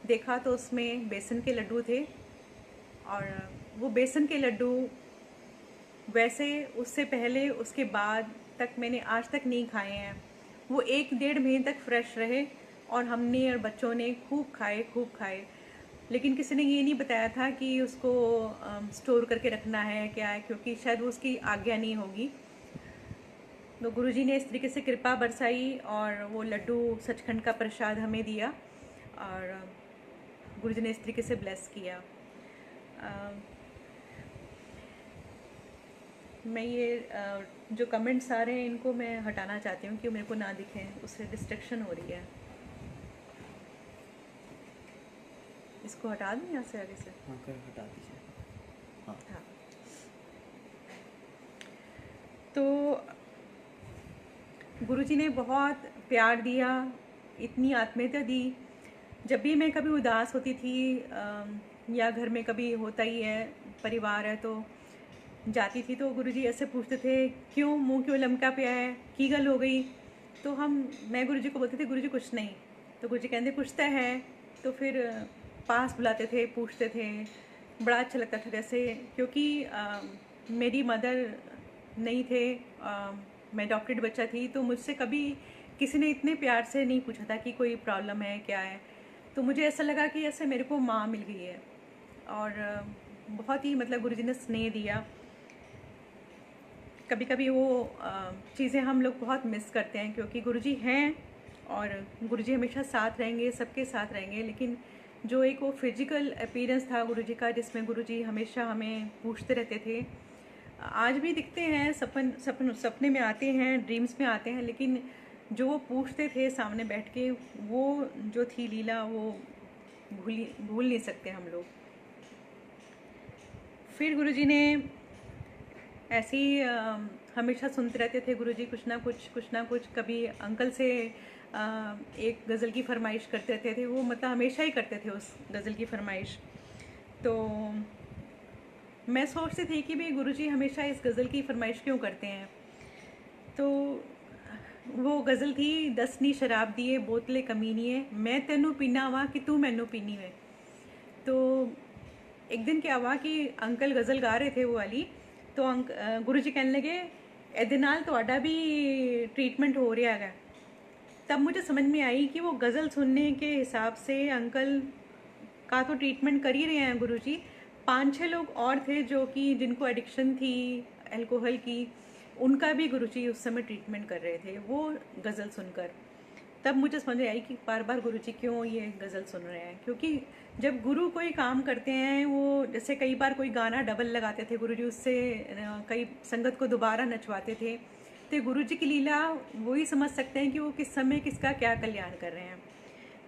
देखा तो उसमें बेसन के लड्डू थे। और वो बेसन के लड्डू वैसे उससे पहले उसके बाद तक मैंने आज तक नहीं खाए हैं। वो 1-1.5 महीने तक फ्रेश रहे और हमने और बच्चों ने खूब खाए, खूब खाए। लेकिन किसी ने ये नहीं बताया था कि उसको स्टोर करके रखना है क्या है, क्योंकि शायद वो उसकी आज्ञा नहीं होगी। तो गुरुजी ने इस तरीके से कृपा बरसाई और वो लड्डू सचखंड का प्रसाद हमें दिया, और गुरुजी ने इस तरीके से ब्लेस किया। मैं ये जो कमेंट्स आ रहे हैं इनको मैं हटाना चाहती हूँ कि मेरे को ना दिखें, उससे डिस्ट्रैक्शन हो रही है। इसको हटा दूँ यहाँ से आगे से? हाँ, कर हटा दीजिए। हाँ। तो गुरुजी ने बहुत प्यार दिया, इतनी आत्मीयता दी। जब भी मैं कभी उदास होती थी या घर में कभी होता ही है, परिवार है, तो जाती थी तो गुरुजी ऐसे पूछते थे, क्यों मुंह क्यों लमका पिया है, की गल हो गई? तो मैं गुरुजी को बोलती थी, गुरुजी कुछ नहीं। तो गुरुजी कहते कुछ तो है। तो फिर पास बुलाते थे, पूछते थे। बड़ा अच्छा लगता था, जैसे क्योंकि मेरी मदर नहीं थे, मैं डॉक्टरेट बच्चा थी, तो मुझसे कभी किसी ने इतने प्यार से नहीं पूछा था कि कोई प्रॉब्लम है क्या है। तो मुझे ऐसा लगा कि ऐसे मेरे को माँ मिल गई है, और बहुत ही मतलब गुरुजी ने स्नेह दिया। कभी कभी वो चीज़ें हम लोग बहुत मिस करते हैं, क्योंकि गुरुजी हैं और गुरुजी हमेशा साथ रहेंगे, सबके साथ रहेंगे, लेकिन जो एक वो फिजिकल अपीयरेंस था गुरुजी का, जिसमें गुरुजी हमेशा हमें पूछते रहते थे, आज भी दिखते हैं, सपने में आते हैं, ड्रीम्स में आते हैं, लेकिन जो वो पूछते थे सामने बैठ के, वो जो थी लीला, वो भूल नहीं सकते हम लोग। फिर गुरुजी ने ऐसे ही हमेशा सुनते रहते थे गुरुजी कुछ ना कुछ। कभी अंकल से एक गज़ल की फरमाइश करते रहते थे, वो मतलब हमेशा ही करते थे उस गज़ल की फरमाइश। तो मैं सोचती थी कि भाई गुरुजी हमेशा इस गज़ल की फरमाइश क्यों करते हैं। तो वो गज़ल थी, 10 नी शराब दिए बोतले कमीनिए, मैं तेनू पीना वा कि तू मैनू पीनी वे। तो एक दिन क्या हुआ कि अंकल गज़ल गा रहे थे वो वाली, तो गुरुजी कहने लगे ਇਹਦੇ ਨਾਲ ਤੁਹਾਡਾ भी ट्रीटमेंट हो रहा है। तब मुझे समझ में आई कि वो गज़ल सुनने के हिसाब से अंकल का तो ट्रीटमेंट कर ही रहे हैं गुरुजी। 5-6 लोग और थे जो कि जिनको एडिक्शन थी अल्कोहल की, उनका भी गुरुजी उस समय ट्रीटमेंट कर रहे थे वो गज़ल सुनकर। तब मुझे समझ में आई कि बार बार गुरुजी क्यों ये गज़ल सुन रहे हैं, क्योंकि जब गुरु कोई काम करते हैं, वो जैसे कई बार कोई गाना डबल लगाते थे गुरुजी, उससे कई संगत को दोबारा नचवाते थे, तो गुरुजी की लीला वही समझ सकते हैं कि वो किस समय किसका क्या कल्याण कर रहे हैं।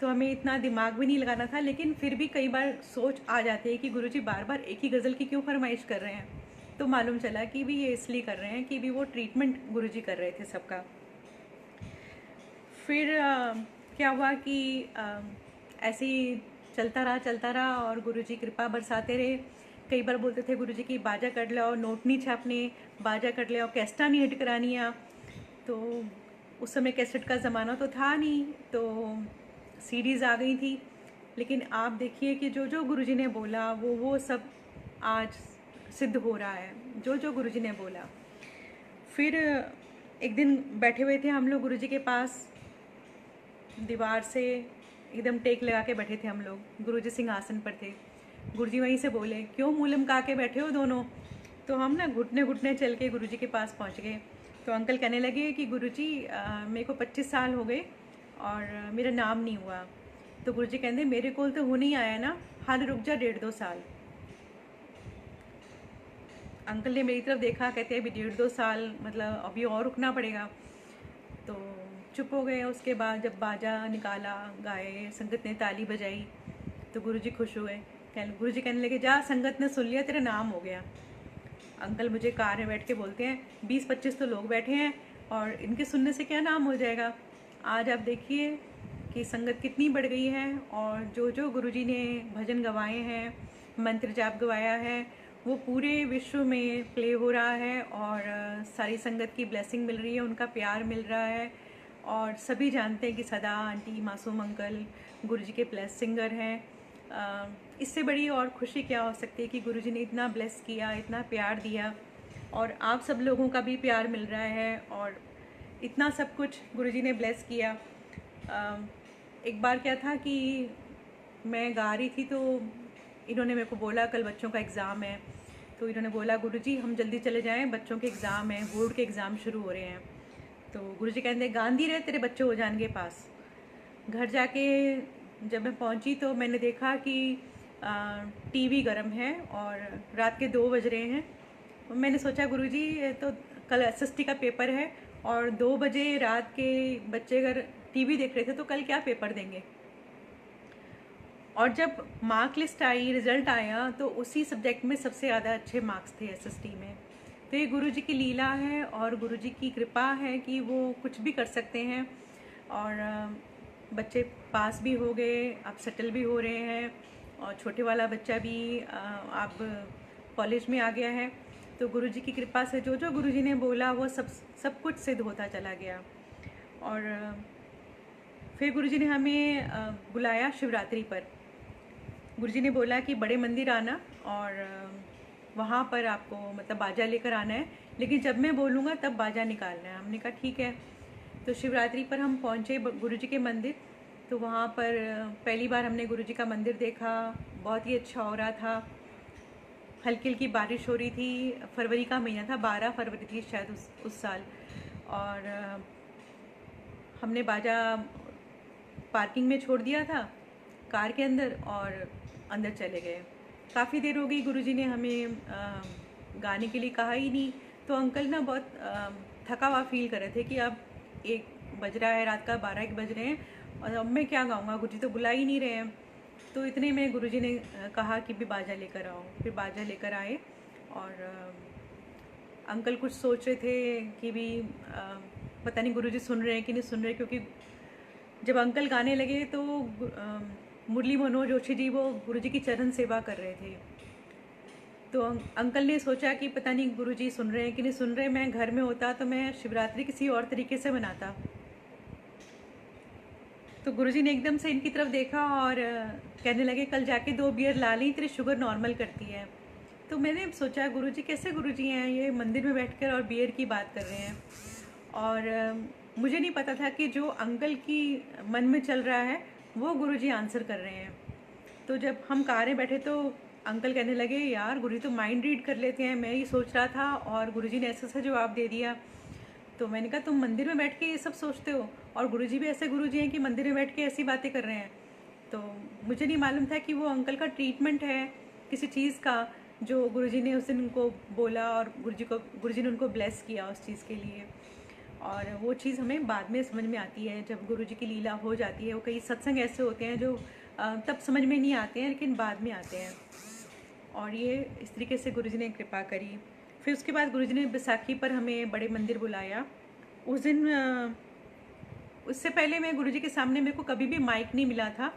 तो हमें इतना दिमाग भी नहीं लगाना था, लेकिन फिर भी कई बार सोच आ जाती है कि गुरुजी बार बार एक ही गज़ल की क्यों फरमाइश कर रहे हैं। तो मालूम चला कि भी ये इसलिए कर रहे हैं कि भी वो ट्रीटमेंट गुरुजी कर रहे थे सबका। फिर क्या हुआ कि ऐसे ही चलता रहा और गुरुजी कृपा बरसाते रहे। कई बार बोलते थे गुरुजी की बाजा कर लो, नोट नहीं छापने, बाजा कर लो, कैसेटा नहीं हिट करानी है। तो उस समय कैसेट का ज़माना तो था नहीं, तो सीडीज़ आ गई थी। लेकिन आप देखिए कि जो जो गुरुजी ने बोला वो सब आज सिद्ध हो रहा है, जो जो गुरुजी ने बोला। फिर एक दिन बैठे हुए थे हम लोग गुरुजी के पास, दीवार से एकदम टेक लगा के बैठे थे हम लोग, गुरुजी सिंहासन पर थे। गुरुजी वहीं से बोले, क्यों मुँह लमका के बैठे हो दोनों। तो हम ना घुटने घुटने चल के गुरुजी के पास पहुंच गए। तो अंकल कहने लगे कि गुरुजी मेरे को 25 साल हो गए और मेरा नाम नहीं हुआ। तो गुरुजी कहते मेरे को तो हो नहीं आया ना, हाल रुक जा 1.5-2 साल। अंकल ने मेरी तरफ देखा, कहते हैं अभी 1.5-2 साल मतलब अभी और रुकना पड़ेगा। तो चुप हो गए। उसके बाद जब बाजा निकाला, गाए, संगत ने ताली बजाई, तो गुरुजी खुश हुए। गुरुजी कहने लगे जा, संगत ने सुन लिया, तेरा नाम हो गया। अंकल मुझे कार में बैठ के बोलते हैं 20-25 तो लोग बैठे हैं और इनके सुनने से क्या नाम हो जाएगा। आज आप देखिए कि संगत कितनी बढ़ गई है, और जो जो गुरुजी ने भजन गवाए हैं, मंत्र जाप गवाया है, वो पूरे विश्व में प्ले हो रहा है और सारी संगत की ब्लेसिंग मिल रही है, उनका प्यार मिल रहा है। और सभी जानते हैं कि सदा आंटी, मासूम अंकल गुरुजी के प्लस सिंगर हैं। इससे बड़ी और खुशी क्या हो सकती है कि गुरुजी ने इतना ब्लेस किया, इतना प्यार दिया, और आप सब लोगों का भी प्यार मिल रहा है, और इतना सब कुछ गुरुजी ने ब्लेस किया। एक बार क्या था कि मैं गा रही थी, तो इन्होंने मेरे को बोला कल बच्चों का एग्ज़ाम है। तो इन्होंने बोला गुरुजी हम जल्दी चले जाएं, बच्चों के एग्ज़ाम हैं, बोर्ड के एग्ज़ाम शुरू हो रहे हैं। तो गुरुजी कहते गांधी रहे, तेरे बच्चे हो जाएंगे पास। घर जाके जब मैं पहुंची तो मैंने देखा कि टीवी गर्म है और रात के 2 बज रहे हैं। मैंने सोचा गुरुजी तो कल एसएसटी का पेपर है और 2 बजे रात के बच्चे अगर टीवी देख रहे थे तो कल क्या पेपर देंगे। और जब मार्क लिस्ट आई, रिज़ल्ट आया, तो उसी सब्जेक्ट में सबसे ज़्यादा अच्छे मार्क्स थे एसएसटी में। तो ये गुरुजी की लीला है और गुरुजी की कृपा है कि वो कुछ भी कर सकते हैं। और बच्चे पास भी हो गए, अब सेटल भी हो रहे हैं, और छोटे वाला बच्चा भी अब कॉलेज में आ गया है। तो गुरुजी की कृपा से जो जो गुरुजी ने बोला वो सब कुछ सिद्ध होता चला गया। और फिर गुरुजी ने हमें बुलाया शिवरात्रि पर। गुरुजी ने बोला कि बड़े मंदिर आना और वहाँ पर आपको मतलब बाजा लेकर आना है, लेकिन जब मैं बोलूँगा तब बाजा निकालना है। हमने कहा ठीक है। तो शिवरात्रि पर हम पहुँचे गुरुजी के मंदिर। तो वहाँ पर पहली बार हमने गुरुजी का मंदिर देखा, बहुत ही अच्छा हो रहा था। हल्की हल्की बारिश हो रही थी। फरवरी का महीना था, 12 फरवरी थी शायद उस साल। और हमने बाजा पार्किंग में छोड़ दिया था कार के अंदर और अंदर चले गए। काफ़ी देर हो गई, गुरुजी ने हमें गाने के लिए कहा ही नहीं। तो अंकल ना बहुत थका हुआ फील कर रहे थे कि अब 1 बज रहा है, रात का 12-1 बज रहे हैं और अब मैं क्या गाऊंगा, गुरुजी तो बुला ही नहीं रहे हैं। तो इतने में गुरुजी ने कहा कि भी बाजा लेकर आओ। फिर बाजा लेकर आए और अंकल कुछ सोच रहे थे कि भी पता नहीं गुरुजी सुन रहे हैं कि नहीं सुन रहे, क्योंकि जब अंकल गाने लगे तो मुरली मनोहर जोशी जी वो गुरुजी की चरण सेवा कर रहे थे। तो अंकल ने सोचा कि पता नहीं गुरुजी सुन रहे हैं कि नहीं सुन रहे। मैं घर में होता तो मैं शिवरात्रि किसी और तरीके से मनाता। तो गुरुजी ने एकदम से इनकी तरफ देखा और कहने लगे कल जाके 2 बियर ला ली, तेरी शुगर नॉर्मल करती है। तो मैंने सोचा गुरुजी कैसे गुरुजी हैं, ये मंदिर में बैठकर और बियर की बात कर रहे हैं। और मुझे नहीं पता था कि जो अंकल की मन में चल रहा है वो गुरुजी आंसर कर रहे हैं। तो जब हम कार में बैठे तो अंकल कहने लगे यार गुरुजी तो माइंड रीड कर लेते हैं, मैं ये सोच रहा था और गुरुजी ने ऐसा जवाब दे दिया। तो मैंने कहा तुम मंदिर में बैठ के ये सब सोचते हो और गुरुजी भी ऐसे गुरुजी हैं कि मंदिर में बैठ के ऐसी बातें कर रहे हैं। तो मुझे नहीं मालूम था कि वो अंकल का ट्रीटमेंट है किसी चीज़ का, जो गुरुजी ने उस दिन उनको बोला और गुरुजी ने उनको ब्लेस किया उस चीज़ के लिए। और वो चीज़ हमें बाद में समझ में आती है जब गुरुजी की लीला हो जाती है। वो कई सत्संग ऐसे होते हैं जो तब समझ में नहीं आते हैं लेकिन बाद में आते हैं। और ये इस तरीके से गुरुजी ने कृपा करी। फिर उसके बाद गुरुजी ने बैसाखी पर हमें बड़े मंदिर बुलाया। उस दिन उससे पहले मैं गुरुजी के सामने मेरे को कभी भी माइक नहीं मिला था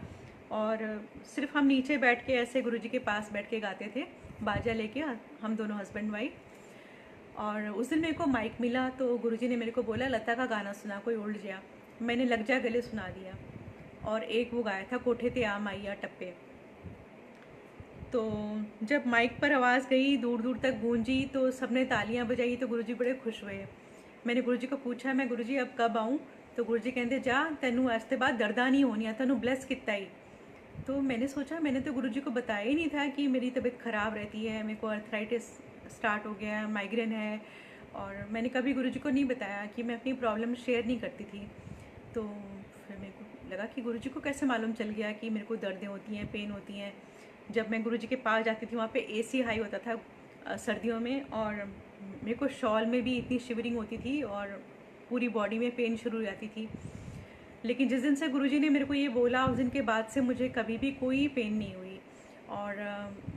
और सिर्फ हम नीचे बैठ के ऐसे गुरुजी के पास बैठ के गाते थे बाजा लेके, हम दोनों हस्बैंड वाइफ। और उस दिन मेरे को माइक मिला तो गुरुजी ने मेरे को बोला लता का गाना सुना, कोई उल्ट जा। मैंने लग जा गले सुना दिया और एक वो गाया था कोठे ते आम आइया टप्पे। तो जब माइक पर आवाज़ गई दूर दूर तक गूंजी तो सबने तालियां बजाई तो गुरुजी बड़े खुश हुए। मैंने गुरुजी को पूछा मैं गुरुजी अब कब आऊँ? तो गुरुजी कहते जा तेनू इसके बाद दर्दा नहीं होनी, तेनू ब्लेस किता ही। तो मैंने सोचा मैंने तो गुरुजी को बताया ही नहीं था कि मेरी तबीयत ख़राब रहती है, मेरे को अर्थराइटिस स्टार्ट हो गया है, माइग्रेन है। और मैंने कभी गुरुजी को नहीं बताया कि मैं अपनी प्रॉब्लम शेयर नहीं करती थी। तो फिर मेरे को लगा कि गुरुजी को कैसे मालूम चल गया कि मेरे को दर्दें होती हैं, पेन होती हैं। जब मैं गुरुजी के पास जाती थी वहाँ पे एसी हाई होता था सर्दियों में और मेरे को शॉल में भी इतनी शिवरिंग होती थी और पूरी बॉडी में पेन शुरू हो जाती थी। लेकिन जिस दिन से गुरुजी ने मेरे को ये बोला उस दिन के बाद से मुझे कभी भी कोई पेन नहीं हुई। और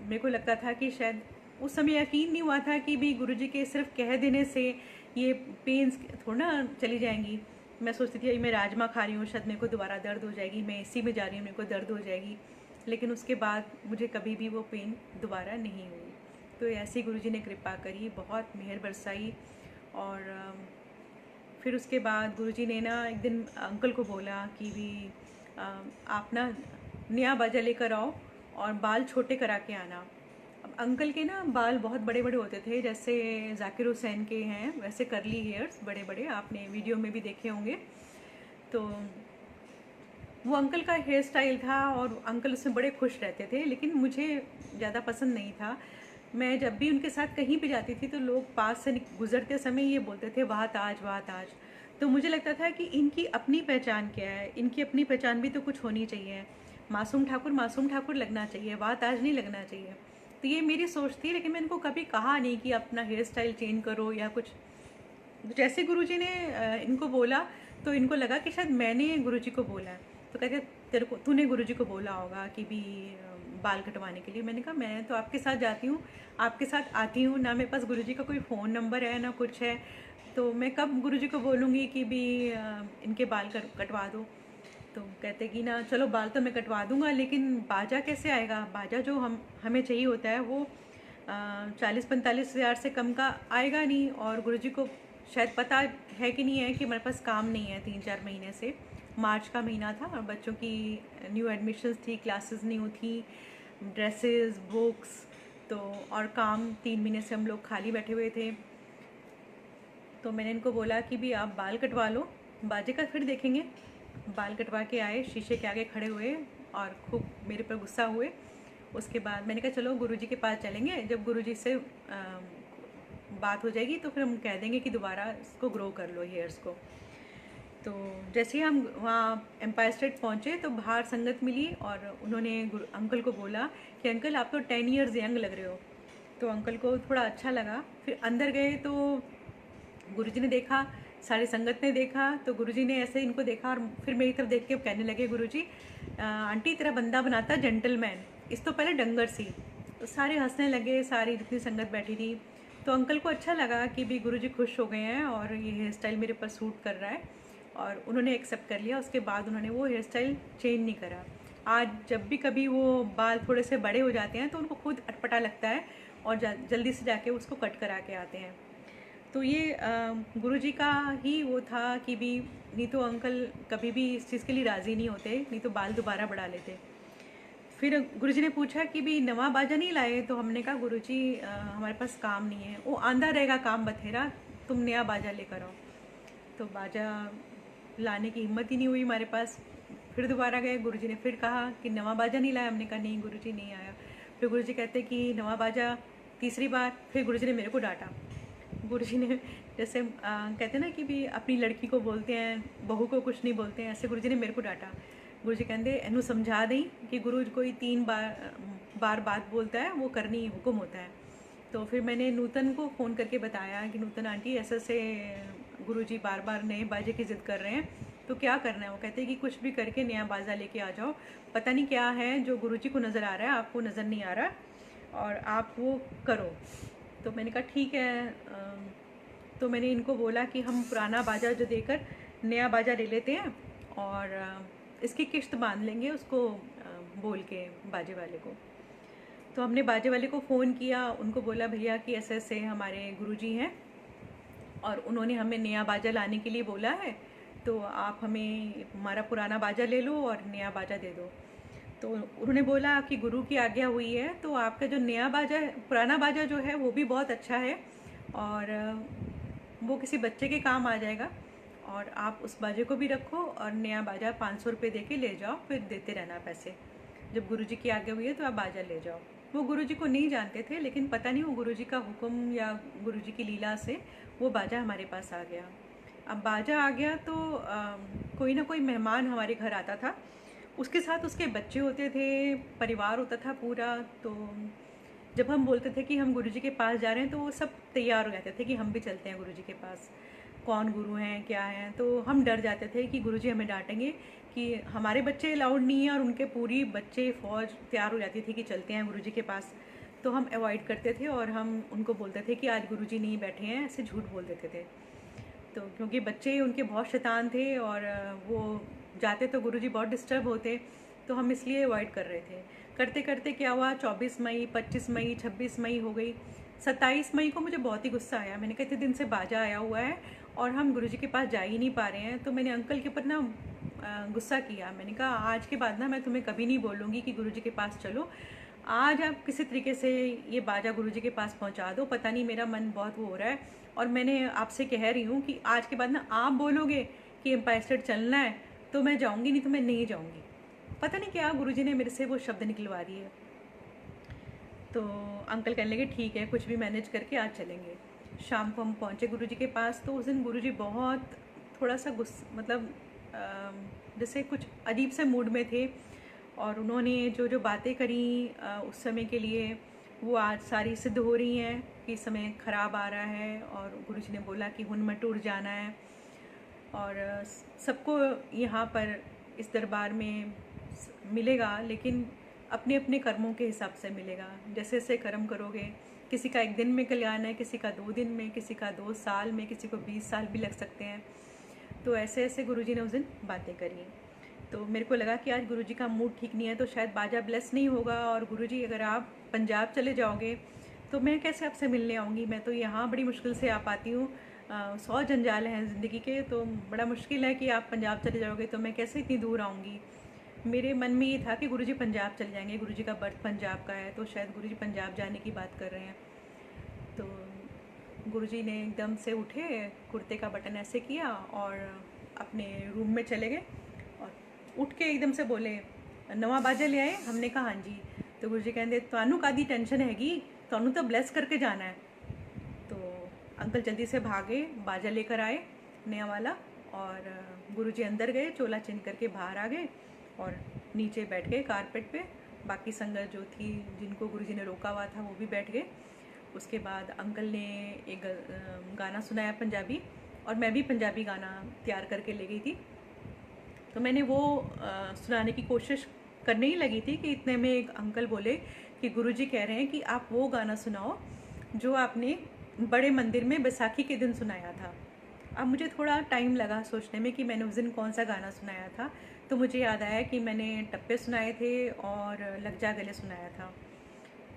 मेरे को लगता था कि शायद उस समय यकीन नहीं हुआ था कि भी गुरुजी के सिर्फ कह देने से ये पेन्स थोड़ा ना चली जाएंगी। मैं सोचती थी मैं राजमा खा रही हूँ शायद मेरे को दोबारा दर्द हो जाएगी, मैं एसी में जा रही हूँ मेरे को दर्द हो जाएगी। लेकिन उसके बाद मुझे कभी भी वो पेन दोबारा नहीं हुई। तो ऐसे ही गुरुजी ने कृपा करी, बहुत मेहर बरसाई। और फिर उसके बाद गुरुजी ने ना एक दिन अंकल को बोला कि भी आप ना नया बाजा लेकर आओ और बाल छोटे करा के आना। अब अंकल के ना बाल बहुत बड़े बड़े होते थे, जैसे जाकिर हुसैन के हैं वैसे करली हेयर्स बड़े बड़े, आपने वीडियो में भी देखे होंगे। तो वो अंकल का हेयर स्टाइल था और अंकल उसमें बड़े खुश रहते थे, लेकिन मुझे ज़्यादा पसंद नहीं था। मैं जब भी उनके साथ कहीं भी जाती थी तो लोग पास से गुजरते समय ये बोलते थे वाह ताज वाह ताज। तो मुझे लगता था कि इनकी अपनी पहचान क्या है, इनकी अपनी पहचान भी तो कुछ होनी चाहिए। मासूम ठाकुर लगना चाहिए, वाह ताज नहीं लगना चाहिए। तो ये मेरी सोच थी, लेकिन मैंने इनको कभी कहा नहीं कि अपना हेयर स्टाइल चेंज करो या कुछ। जैसे गुरुजी ने इनको बोला तो इनको लगा कि शायद मैंने गुरुजी को बोला है। तो कहते तेरे को तूने गुरुजी को बोला होगा कि भी बाल कटवाने के लिए। मैंने कहा मैं तो आपके साथ जाती हूँ, आपके साथ आती हूँ, ना मेरे पास गुरुजी का कोई फ़ोन नंबर है ना कुछ है, तो मैं कब गुरुजी को बोलूँगी कि भी इनके बाल कटवा दो। तो कहते कि ना चलो बाल तो मैं कटवा दूँगा लेकिन बाजा कैसे आएगा, बाजा जो हमें चाहिए होता है वो 40-45 हज़ार से कम का आएगा नहीं। और गुरुजी को शायद पता है कि नहीं है कि मेरे पास काम नहीं है 3-4 महीने से। मार्च का महीना था और बच्चों की न्यू एडमिशन्स थी, क्लासेस न्यू थी, ड्रेसेस, बुक्स, तो और काम 3 महीने से हम लोग खाली बैठे हुए थे। तो मैंने इनको बोला कि भी आप बाल कटवा लो, बाजे का फिर देखेंगे। बाल कटवा के आए, शीशे के आगे खड़े हुए और खूब मेरे पर गुस्सा हुए उसके बाद मैंने कहा चलो गुरुजी के पास चलेंगे, जब गुरुजी से बात हो जाएगी तो फिर हम कह देंगे कि दोबारा इसको ग्रो कर लो हेयर्स को। तो जैसे ही हम वहाँ एम्पायर स्टेट पहुँचे तो बाहर संगत मिली और उन्होंने अंकल को बोला कि अंकल आप तो 10 इयर्स यंग लग रहे हो। तो अंकल को थोड़ा अच्छा लगा। फिर अंदर गए तो गुरुजी ने देखा, सारी संगत ने देखा, तो गुरुजी ने ऐसे इनको देखा और फिर मेरी तरफ देख के कहने लगे, गुरुजी आंटी तेरा बंदा बनाता जेंटलमैन, इस तो पहले डंगर सी। तो सारे हंसने लगे, सारी जितनी संगत बैठी थी। तो अंकल को अच्छा लगा कि भी गुरुजी खुश हो गए हैं और ये हेयर स्टाइल मेरे पर सूट कर रहा है, और उन्होंने एक्सेप्ट कर लिया। उसके बाद उन्होंने वो हेयर स्टाइल चेंज नहीं करा। आज जब भी कभी वो बाल थोड़े से बड़े हो जाते हैं तो उनको खुद अटपटा लगता है और जल्दी से जाके उसको कट करा के आते हैं। तो ये गुरुजी का ही वो था कि भी नहीं तो अंकल कभी भी इस चीज़ के लिए राज़ी नहीं होते, नहीं तो बाल दोबारा बढ़ा लेते। फिर गुरुजी ने पूछा कि भी नवा बाजा नहीं लाए? तो हमने कहा गुरुजी हमारे पास काम नहीं है, वो आंधा रहेगा काम बथेरा, तुम नया बाजा लेकर आओ। तो बाजा लाने की हिम्मत ही नहीं हुई हमारे पास। फिर दोबारा गए, गुरुजी ने फिर कहा कि नवा बाजा नहीं लाया? हमने कहा नहीं गुरुजी नहीं आया। फिर गुरुजी कहते कि नवा बाजा, तीसरी बार फिर गुरुजी ने मेरे को डांटा। गुरुजी ने जैसे कहते हैं ना कि भी अपनी लड़की को बोलते हैं, बहू को कुछ नहीं बोलते हैं, ऐसे गुरुजी ने मेरे को डांटा। गुरुजी कहते एनू समझा दें कि गुरु कोई 3 बार बात बोलता है वो करनी हुक्म होता है। तो फिर मैंने नूतन को फ़ोन करके बताया कि नूतन आंटी ऐसे से गुरुजी बार बार नए बाजे की ज़िद कर रहे हैं, तो क्या करना है? वो कहते हैं कि कुछ भी करके नया बाजा लेके आ जाओ, पता नहीं क्या है जो गुरुजी को नज़र आ रहा है आपको नज़र नहीं आ रहा, और आप वो करो। तो मैंने कहा ठीक है। तो मैंने इनको बोला कि हम पुराना बाजा जो देकर नया बाजा ले लेते हैं और इसकी किश्त बांध लेंगे उसको बोल के बाजे वाले को। तो हमने बाजे वाले को फ़ोन किया, उनको बोला भैया कि ऐसे ऐसे हमारे गुरुजी हैं और उन्होंने हमें नया बाजा लाने के लिए बोला है, तो आप हमें हमारा पुराना बाजा ले लो और नया बाजा दे दो। तो उन्होंने बोला कि गुरु की आज्ञा हुई है, तो आपका जो नया बाजा है, पुराना बाजा जो है वो भी बहुत अच्छा है और वो किसी बच्चे के काम आ जाएगा, और आप उस बाजे को भी रखो और नया बाजा 500 रुपये दे के ले जाओ, फिर देते रहना पैसे। जब गुरुजी की आज्ञा हुई है तो आप बाजा ले जाओ। वो गुरुजी को नहीं जानते थे, लेकिन पता नहीं वो गुरुजी का हुक्म या गुरुजी की लीला से वो बाजा हमारे पास आ गया। अब बाजा आ गया तो कोई ना कोई मेहमान हमारे घर आता था, उसके साथ उसके बच्चे होते थे, परिवार होता था पूरा। तो जब हम बोलते थे कि हम गुरुजी के पास जा रहे हैं तो वो सब तैयार हो जाते थे कि हम भी चलते हैं गुरुजी के पास। कौन गुरु हैं, क्या हैं, तो हम डर जाते थे कि गुरुजी हमें डांटेंगे कि हमारे बच्चे अलाउड नहीं है, और उनके पूरी बच्चे फ़ौज तैयार हो जाती थी कि चलते हैं गुरुजी के पास। तो हम अवॉइड करते थे और हम उनको बोलते थे कि आज गुरुजी नहीं बैठे हैं, ऐसे झूठ बोल देते थे। तो क्योंकि बच्चे उनके बहुत शैतान थे और वो जाते तो गुरुजी बहुत डिस्टर्ब होते, तो हम इसलिए अवॉइड कर रहे थे। करते करते क्या हुआ, 24 मई, 25 मई, 26 मई हो गई। 27 मई को मुझे बहुत ही गुस्सा आया। मैंने कहा इतने दिन से बाजा आया हुआ है और हम गुरुजी के पास जा ही नहीं पा रहे हैं। तो मैंने अंकल के ऊपर ना गुस्सा किया। मैंने कहा आज के बाद ना मैं तुम्हें कभी नहीं बोलूँगी कि गुरुजी के पास चलो, आज आप किसी तरीके से ये बाजा गुरुजी के पास पहुंचा दो। पता नहीं मेरा मन बहुत वो हो रहा है, और मैंने आपसे कह रही हूँ कि आज के बाद ना आप बोलोगे कि एम्पायर स्टेट चलना है तो मैं जाऊँगी, नहीं तो मैं नहीं जाऊँगी। पता नहीं क्या गुरुजी ने मेरे से वो शब्द निकलवा दिए। तो अंकल कहने लगे ठीक है, कुछ भी मैनेज करके आज चलेंगे। शाम को हम पहुँचे गुरुजी के पास। तो उस दिन गुरुजी बहुत थोड़ा सा मतलब जैसे कुछ अजीब से मूड में थे, और उन्होंने जो जो बातें करी उस समय के लिए वो आज सारी सिद्ध हो रही हैं कि समय ख़राब आ रहा है। और गुरुजी ने बोला कि हुन में टूट जाना है, और सबको यहाँ पर इस दरबार में मिलेगा, लेकिन अपने अपने कर्मों के हिसाब से मिलेगा। जैसे जैसे कर्म करोगे, किसी का 1 दिन में कल्याण है, किसी का 2 दिन में, किसी का 2 साल में, किसी को 20 साल भी लग सकते हैं। तो ऐसे ऐसे गुरुजी ने उस दिन बातें करी। तो मेरे को लगा कि आज गुरुजी का मूड ठीक नहीं है, तो शायद बाजा ब्लेस नहीं होगा। और गुरुजी अगर आप पंजाब चले जाओगे तो मैं कैसे आपसे मिलने आऊँगी? मैं तो यहाँ बड़ी मुश्किल से आ पाती हूँ। 100 जंजाल हैं ज़िंदगी के, तो बड़ा मुश्किल है कि आप पंजाब चले जाओगे, तो मैं कैसे इतनी दूर आऊँगी? मेरे मन में ये था कि गुरुजी पंजाब चले जाएंगे, गुरुजी का बर्थ पंजाब का है, तो शायद गुरुजी पंजाब जाने की बात कर रहे हैं। तो गुरुजी ने एकदम से उठे, कुर्ते का बटन ऐसे किया और अपने रूम में चले गए, और उठ के एकदम से बोले नवा बाजा ले आए? हमने कहा हाँ जी। तो गुरुजी कहते तुहानू कादी टेंशन हैगी, तुहानू तो ब्लेस करके जाना है। तो अंकल जल्दी से भागे, बाजा लेकर आए नया वाला, और गुरुजी अंदर गए, चोला चिन करके बाहर आ गए और नीचे बैठ गए कारपेट पे। बाकी संगत जो थी, जिनको गुरुजी ने रोका हुआ था, वो भी बैठ गए। उसके बाद अंकल ने एक गाना सुनाया पंजाबी, और मैं भी पंजाबी गाना तैयार करके ले गई थी। तो मैंने वो सुनाने की कोशिश करने ही लगी थी कि इतने में एक अंकल बोले कि गुरुजी कह रहे हैं कि आप वो गाना सुनाओ जो आपने बड़े मंदिर में बैसाखी के दिन सुनाया था। अब मुझे थोड़ा टाइम लगा सोचने में कि मैंने उस दिन कौन सा गाना सुनाया था। तो मुझे याद आया कि मैंने टप्पे सुनाए थे और लग जा गले सुनाया था।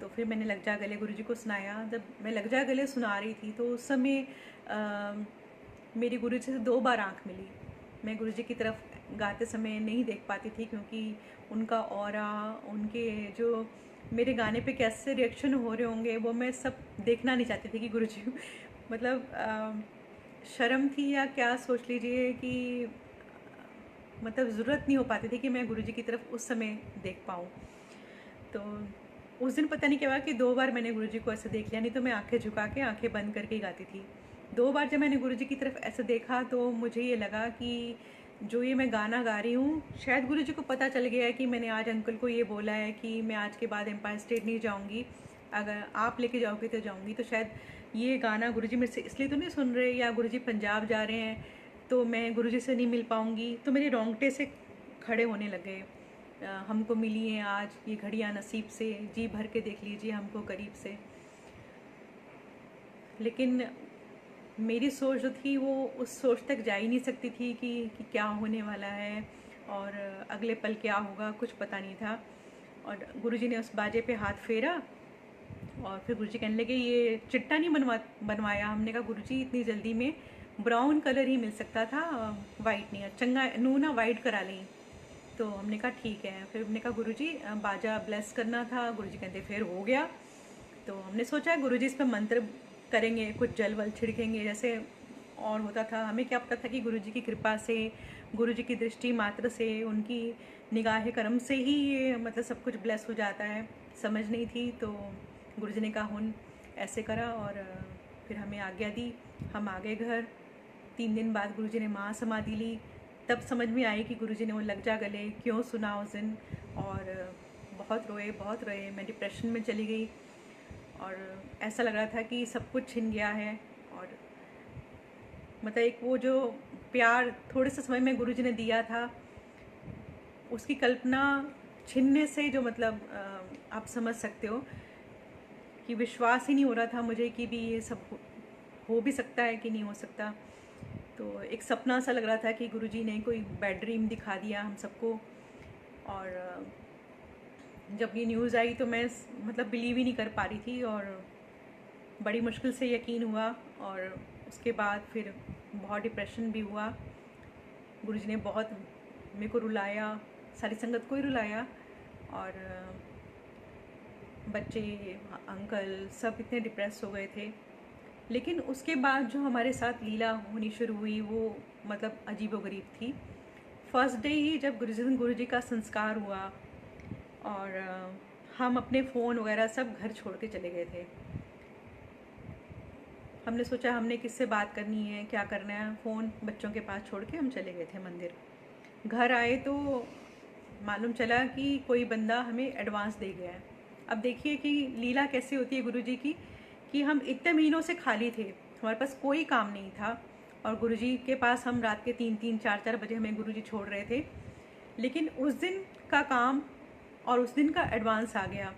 तो फिर मैंने लग जा गले गुरुजी को सुनाया। जब मैं लग जा गले सुना रही थी तो उस समय मेरी गुरुजी से 2 बार आँख मिली। मैं गुरुजी की तरफ गाते समय नहीं देख पाती थी, क्योंकि उनका ऑरा, उनके जो मेरे गाने पे कैसे रिएक्शन हो रहे होंगे वो मैं सब देखना नहीं चाहती थी कि गुरुजी मतलब शर्म थी या क्या सोच लीजिए कि मतलब ज़रूरत नहीं हो पाती थी कि मैं गुरुजी की तरफ उस समय देख पाऊँ। तो उस दिन पता नहीं क्या हुआ कि 2 बार मैंने गुरुजी को ऐसे देख लिया, नहीं तो मैं आंखें झुका के आंखें बंद करके ही गाती थी। 2 बार जब मैंने गुरुजी की तरफ ऐसे देखा तो मुझे ये लगा कि जो ये मैं गाना गा रही हूँ, शायद गुरुजी को पता चल गया है कि मैंने आज अंकल को ये बोला है कि मैं आज के बाद एम्पायर स्टेट नहीं जाऊँगी, अगर आप लेके जाओगे तो जाऊँगी। तो शायद ये गाना गुरुजी मेरे से इसलिए तो नहीं सुन रहे, या गुरुजी पंजाब जा रहे हैं तो मैं गुरुजी से नहीं मिल पाऊँगी। तो मेरे रोंगटे से खड़े होने लगे। हमको मिली हैं आज ये घड़ियाँ नसीब से, जी भर के देख लीजिए हमको करीब से। लेकिन मेरी सोच जो थी वो उस सोच तक जा ही नहीं सकती थी कि क्या होने वाला है और अगले पल क्या होगा, कुछ पता नहीं था। और गुरुजी ने उस बाजे पे हाथ फेरा और फिर गुरुजी कहने लगे ये चिट्टा नहीं बनवाया। हमने कहा गुरुजी इतनी जल्दी में ब्राउन कलर ही मिल सकता था, वाइट नहीं, चंगा नू ना वाइट करा लें। तो हमने कहा ठीक है। फिर हमने कहा गुरुजी बाजा ब्लेस करना था। गुरुजी कहते फिर हो गया। तो हमने सोचा गुरुजी इस पर मंत्र करेंगे, कुछ जल वल छिड़केंगे जैसे और होता था। हमें क्या पता था कि गुरुजी की कृपा से, गुरुजी की दृष्टि मात्र से, उनकी निगाह करम से ही ये मतलब सब कुछ ब्लेस हो जाता है। समझ नहीं थी। तो गुरुजी ने कहा हुन ऐसे करा और फिर हमें आज्ञा दी। हम आ गए घर। 3 दिन बाद गुरुजी ने माँ समाधि ली। तब समझ में आई कि गुरुजी ने वो लग जा गले क्यों सुना उस दिन। और बहुत रोए। मैं डिप्रेशन में चली गई और ऐसा लग रहा था कि सब कुछ छिन गया है। और मतलब एक वो जो प्यार थोड़े से समय में गुरुजी ने दिया था, उसकी कल्पना छिनने से जो मतलब आप समझ सकते हो कि विश्वास ही नहीं हो रहा था मुझे कि भी ये सब हो भी सकता है कि नहीं हो सकता। तो एक सपना सा लग रहा था कि गुरुजी ने कोई बैड ड्रीम दिखा दिया हम सबको। और जब ये न्यूज़ आई तो मैं मतलब बिलीव ही नहीं कर पा रही थी और बड़ी मुश्किल से यकीन हुआ। और उसके बाद फिर बहुत डिप्रेशन भी हुआ। गुरुजी ने बहुत मेरे को रुलाया, सारी संगत को ही रुलाया। और बच्चे, अंकल सब इतने डिप्रेस हो गए थे। लेकिन उसके बाद जो हमारे साथ लीला होनी शुरू हुई वो मतलब अजीबोगरीब थी। फर्स्ट डे ही जब गुरुजी का संस्कार हुआ और हम अपने फ़ोन वगैरह सब घर छोड़ के चले गए थे। हमने सोचा हमने किससे बात करनी है, क्या करना है, फ़ोन बच्चों के पास छोड़ के हम चले गए थे मंदिर। घर आए तो मालूम चला कि कोई बंदा हमें एडवांस दे गया है। अब देखिए कि लीला कैसे होती है गुरुजी की, कि हम इतने महीनों से खाली थे, हमारे पास कोई काम नहीं था और गुरुजी के पास हम रात के 3-3, 4-4 बजे हमें गुरुजी छोड़ रहे थे। लेकिन उस दिन का काम और उस दिन का एडवांस आ गया।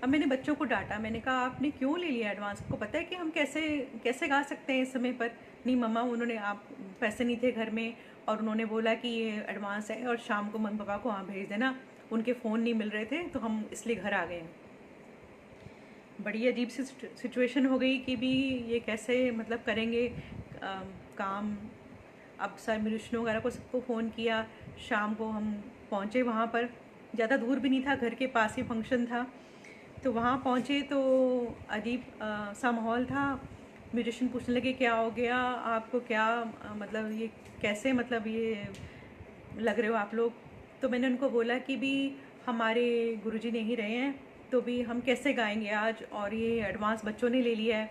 अब मैंने बच्चों को डांटा, मैंने कहा आपने क्यों ले लिया एडवांस, आपको पता है कि हम कैसे गा सकते हैं इस समय पर। नहीं मम्मा, उन्होंने आप पैसे नहीं थे घर में और उन्होंने बोला कि ये एडवांस है और शाम को मम्मी पापा को वहाँ भेज देना, उनके फ़ोन नहीं मिल रहे थे तो हम इसलिए घर आ गए हैं। बड़ी अजीब सी सिचुएशन हो गई कि भी ये कैसे मतलब करेंगे काम। अब सर विष्णु वगैरह को सबको फ़ोन किया। शाम को हम पहुँचे वहाँ पर, ज़्यादा दूर भी नहीं था, घर के पास ही फंक्शन था। तो वहाँ पहुँचे तो अजीब सा माहौल था। म्यूजिशियन पूछने लगे क्या हो गया आपको, क्या मतलब ये कैसे मतलब ये लग रहे हो आप लोग। तो मैंने उनको बोला कि भी हमारे गुरुजी नहीं रहे हैं तो भी हम कैसे गाएंगे आज, और ये एडवांस बच्चों ने ले लिया है।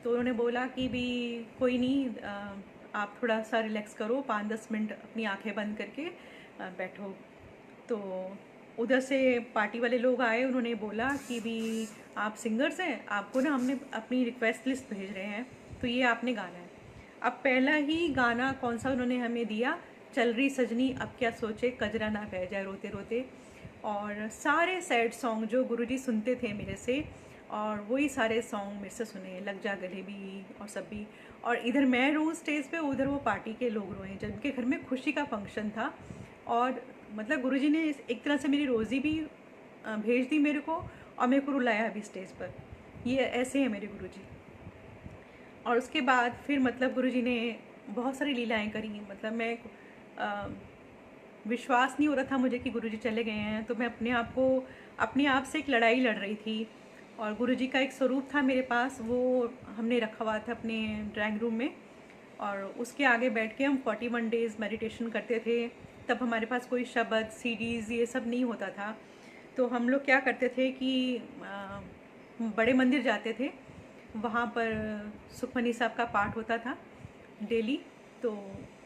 तो उन्होंने बोला कि भी कोई नहीं, आप थोड़ा सा रिलैक्स करो, 5-10 मिनट अपनी आंखें बंद करके बैठो। तो उधर से पार्टी वाले लोग आए, उन्होंने बोला कि भी आप सिंगर्स हैं, आपको ना हमने अपनी रिक्वेस्ट लिस्ट भेज रहे हैं, तो ये आपने गाना है। अब पहला ही गाना कौन सा उन्होंने हमें दिया, चल रही सजनी अब क्या सोचे, कजरा ना कह जाए रोते रोते। और सारे सैड सॉन्ग जो गुरुजी सुनते थे मेरे से, और वही सारे सॉन्ग मेरे से सुने, लग जा गले भी और सब भी। और इधर मैं रोऊँ स्टेज पे, उधर वो पार्टी के लोग रोए, जिनके घर में खुशी का फंक्शन था। और मतलब गुरुजी ने एक तरह से मेरी रोज़ी भी भेज दी मेरे को, और मेरे को रुलाया भी स्टेज पर। ये ऐसे हैं मेरे गुरुजी। और उसके बाद फिर मतलब गुरुजी ने बहुत सारी लीलाएं करी। मतलब मैं विश्वास नहीं हो रहा था मुझे कि गुरुजी चले गए हैं। तो मैं अपने आप से एक लड़ाई लड़ रही थी। और गुरुजी का एक स्वरूप था मेरे पास, वो हमने रखा हुआ था अपने ड्राइंग रूम में, और उसके आगे बैठ के हम 41 डेज़ मेडिटेशन करते थे। तब हमारे पास कोई शब्द, सीडीज़, ये सब नहीं होता था। तो हम लोग क्या करते थे कि बड़े मंदिर जाते थे, वहाँ पर सुखमनी साहब का पाठ होता था डेली, तो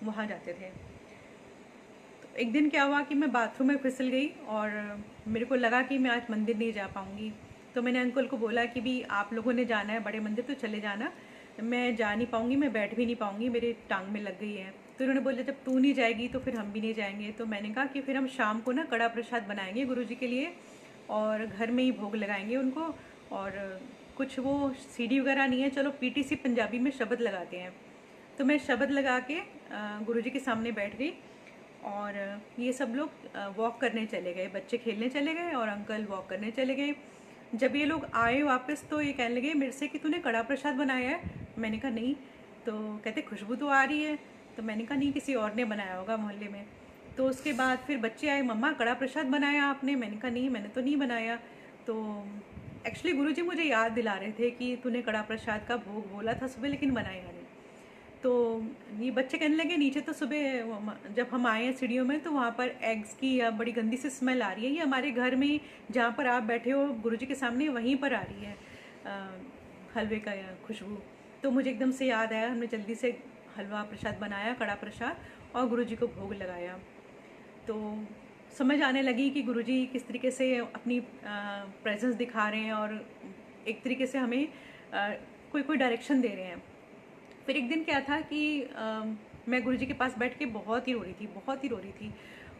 वहाँ जाते थे। तो एक दिन क्या हुआ कि मैं बाथरूम में फिसल गई, और मेरे को लगा कि मैं आज मंदिर नहीं जा पाऊँगी। तो मैंने अंकल को बोला कि भी आप लोगों ने जाना है बड़े मंदिर तो चले जाना, मैं जा नहीं पाऊँगी, मैं बैठ भी नहीं पाऊँगी, मेरे टांग में लग गई है। तो उन्होंने बोला जब तू नहीं जाएगी तो फिर हम भी नहीं जाएंगे। तो मैंने कहा कि फिर हम शाम को ना कड़ा प्रसाद बनाएंगे गुरुजी के लिए, और घर में ही भोग लगाएंगे उनको। और कुछ वो सीडी वगैरह नहीं है, चलो पीटीसी पंजाबी में शब्द लगाते हैं। तो मैं शब्द लगा के गुरुजी के सामने बैठ गई, और ये सब लोग वॉक करने चले गए, बच्चे खेलने चले गए और अंकल वॉक करने चले गए। जब ये लोग आए वापस तो ये कहने लगे मेरे से कि तूने कड़ा प्रसाद बनाया है। मैंने कहा नहीं। तो कहते खुशबू तो आ रही है। तो मैंने कहा नहीं, किसी और ने बनाया होगा मोहल्ले में। तो उसके बाद फिर बच्चे आए, मम्मा कड़ा प्रसाद बनाया आपने? मैंने कहा नहीं, मैंने तो नहीं बनाया। तो एक्चुअली गुरुजी मुझे याद दिला रहे थे कि तूने कड़ा प्रसाद का भोग बोला था सुबह, लेकिन बनाया नहीं। तो ये बच्चे कहने लगे नीचे तो सुबह जब हम आए हैं सीढ़ियों में, तो वहाँ पर एग्स की या बड़ी गंदी सी स्मेल आ रही है। ये हमारे घर में जहाँ पर आप बैठे हो गुरुजी के सामने, वहीं पर आ रही है हलवे का खुशबू। तो मुझे एकदम से याद आया, हमने जल्दी से हलवा प्रसाद बनाया, कड़ा प्रसाद, और गुरुजी को भोग लगाया। तो समझ आने लगी कि गुरुजी किस तरीके से अपनी प्रेजेंस दिखा रहे हैं, और एक तरीके से हमें कोई डायरेक्शन दे रहे हैं। फिर एक दिन क्या था कि मैं गुरुजी के पास बैठ के बहुत ही रो रही थी।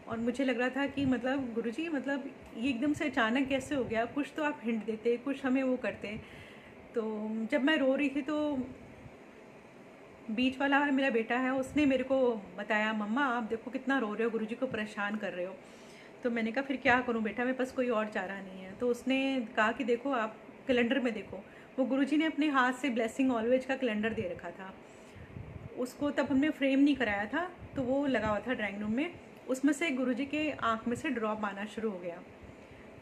और मुझे लग रहा था कि मतलब गुरुजी, मतलब ये एकदम से अचानक कैसे हो गया, कुछ तो आप हिंट देते, कुछ हमें वो करते। तो जब मैं रो रही थी तो बीच वाला मेरा बेटा है, उसने मेरे को बताया, मम्मा आप देखो कितना रो रहे हो, गुरुजी को परेशान कर रहे हो। तो मैंने कहा फिर क्या करूं बेटा, मेरे पास कोई और चारा नहीं है। तो उसने कहा कि देखो आप कैलेंडर में देखो, वो गुरुजी ने अपने हाथ से ब्लेसिंग ऑलवेज का कैलेंडर दे रखा था। उसको तब हमने फ्रेम नहीं कराया था, तो वो लगा हुआ था ड्राइंग रूम में। उसमें से गुरुजी के आँख में से ड्रॉप आना शुरू हो गया।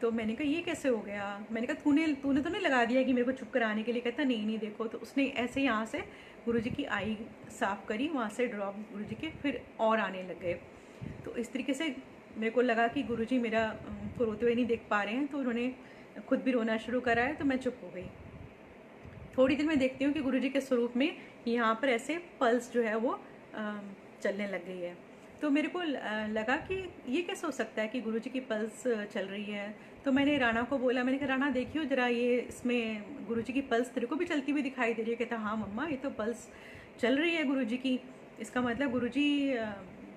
तो मैंने कहा ये कैसे हो गया? मैंने कहा तूने तो नहीं लगा दिया कि मेरे को चुप कराने के लिए? कहता नहीं देखो। तो उसने ऐसे ही यहाँ से गुरुजी की आई साफ़ करी, वहाँ से ड्रॉप गुरुजी के फिर और आने लग गए। तो इस तरीके से मेरे को लगा कि गुरुजी मेरा को रोते हुए नहीं देख पा रहे हैं, तो उन्होंने खुद भी रोना शुरू करा है। तो मैं चुप हो गई। थोड़ी देर में देखती हूँ कि गुरुजी के स्वरूप में यहाँ पर ऐसे पल्स जो है वो चलने लग गई है। तो मेरे को लगा कि ये कैसे हो सकता है कि गुरुजी की पल्स चल रही है। तो मैंने राणा को बोला, मैंने कहा राणा देखियो ज़रा, ये इसमें गुरुजी की पल्स तेरे को भी चलती हुई दिखाई दे रही है? कहता हाँ मम्मा, ये तो पल्स चल रही है गुरुजी की, इसका मतलब गुरुजी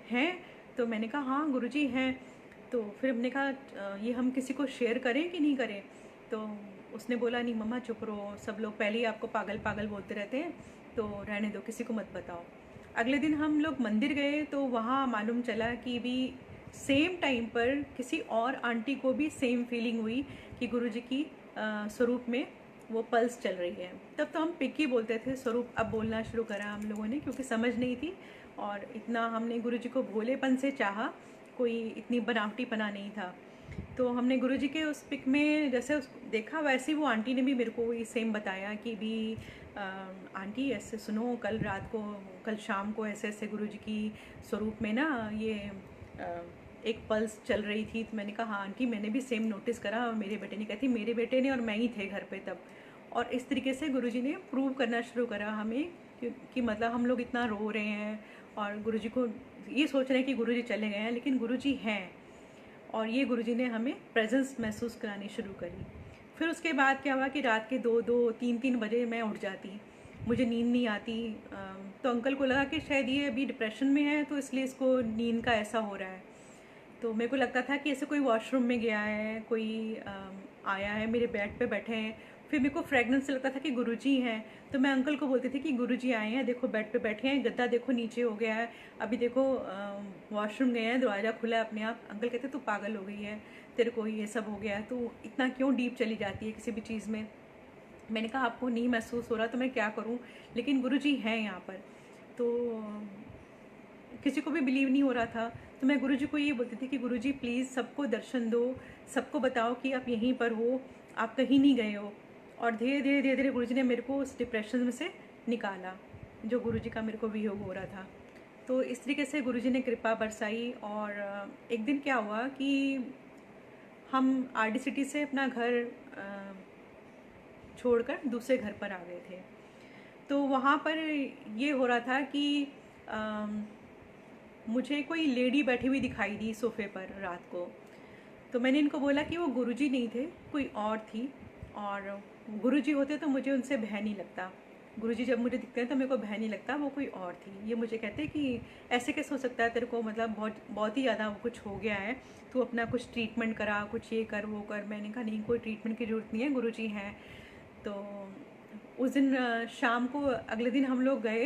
हैं। तो मैंने कहा हाँ गुरुजी हैं। तो फिर हमने कहा ये हम किसी को शेयर करें कि नहीं करें? तो उसने बोला नहीं मम्मा चुप रहो, सब लोग पहले ही आपको पागल पागल बोलते रहते हैं, तो रहने दो, किसी को मत बताओ। अगले दिन हम लोग मंदिर गए, तो वहाँ मालूम चला कि भी सेम टाइम पर किसी और आंटी को भी सेम फीलिंग हुई कि गुरुजी की स्वरूप में वो पल्स चल रही है। तब तो हम पिक ही बोलते थे, स्वरूप अब बोलना शुरू करा हम लोगों ने, क्योंकि समझ नहीं थी। और इतना हमने गुरुजी को भोलेपन से चाहा, कोई इतनी बनावटीपना नहीं था। तो हमने गुरुजी के उस पिक में जैसे देखा, वैसे ही वो आंटी ने भी मेरे को ये सेम बताया कि भी आंटी ऐसे सुनो, कल रात को, कल शाम को ऐसे ऐसे गुरुजी की स्वरूप में ना ये एक पल्स चल रही थी। तो मैंने कहा हाँ आंटी, मैंने भी सेम नोटिस करा। और मेरे बेटे ने कहती, मेरे बेटे ने और मैं ही थे घर पे तब। और इस तरीके से गुरुजी ने प्रूव करना शुरू करा हमें कि मतलब हम लोग इतना रो रहे हैं और गुरुजी को ये सोच रहे हैं कि गुरुजी चले गए हैं, लेकिन गुरुजी हैं। और ये गुरुजी ने हमें प्रेजेंस महसूस करानी शुरू करी। फिर उसके बाद क्या हुआ कि रात के 2-2, 3-3 बजे मैं उठ जाती, मुझे नींद नहीं आती। तो अंकल को लगा कि शायद ये अभी डिप्रेशन में है, तो इसलिए इसको नींद का ऐसा हो रहा है। तो मेरे को लगता था कि ऐसे कोई वॉशरूम में गया है, कोई आया है, मेरे बेड पे बैठे हैं। फिर मेरे को फ्रेगनेंस से लगता था कि गुरुजी हैं। तो मैं अंकल को बोलती थी कि गुरुजी आए हैं, देखो बेड पे बैठे हैं, गद्दा देखो नीचे हो गया है, अभी देखो वॉशरूम गए हैं, दरवाज़ा खुला है अपने आप। अंकल कहते तू पागल हो गई है, तेरे को ये सब हो गया है, तो इतना क्यों डीप चली जाती है किसी भी चीज़ में। मैंने कहा आपको नहीं महसूस हो रहा तो मैं क्या करूं, लेकिन गुरुजी हैं यहाँ पर। तो किसी को भी बिलीव नहीं हो रहा था। तो मैं गुरुजी को ये बोलती थी कि गुरुजी प्लीज़ सबको दर्शन दो, सबको बताओ कि आप यहीं पर हो, आप कहीं नहीं गए हो। और धीरे धीरे धीरे धीरे गुरुजी ने मेरे को उस डिप्रेशन में से निकाला, जो गुरुजी का मेरे को वियोग हो रहा था। तो इस तरीके से गुरुजी ने कृपा बरसाई। और एक दिन क्या हुआ कि हम आरडी सिटी से अपना घर छोड़कर दूसरे घर पर आ गए थे। तो वहाँ पर ये हो रहा था कि मुझे कोई लेडी बैठी हुई दिखाई दी सोफ़े पर रात को। तो मैंने इनको बोला कि वो गुरुजी नहीं थे, कोई और थी। और गुरुजी होते तो मुझे उनसे भय नहीं लगता, गुरुजी जब मुझे दिखते हैं तो मेरे को भय नहीं लगता, वो कोई और थी। ये मुझे कहते कि ऐसे कैसे हो सकता है, तेरे को मतलब बहुत बहुत ही ज़्यादा कुछ हो गया है, तू अपना कुछ ट्रीटमेंट करा, कुछ ये कर वो कर। मैंने कहा नहीं, कोई ट्रीटमेंट की ज़रूरत नहीं है, गुरुजी हैं। तो उस दिन शाम को अगले दिन हम लोग गए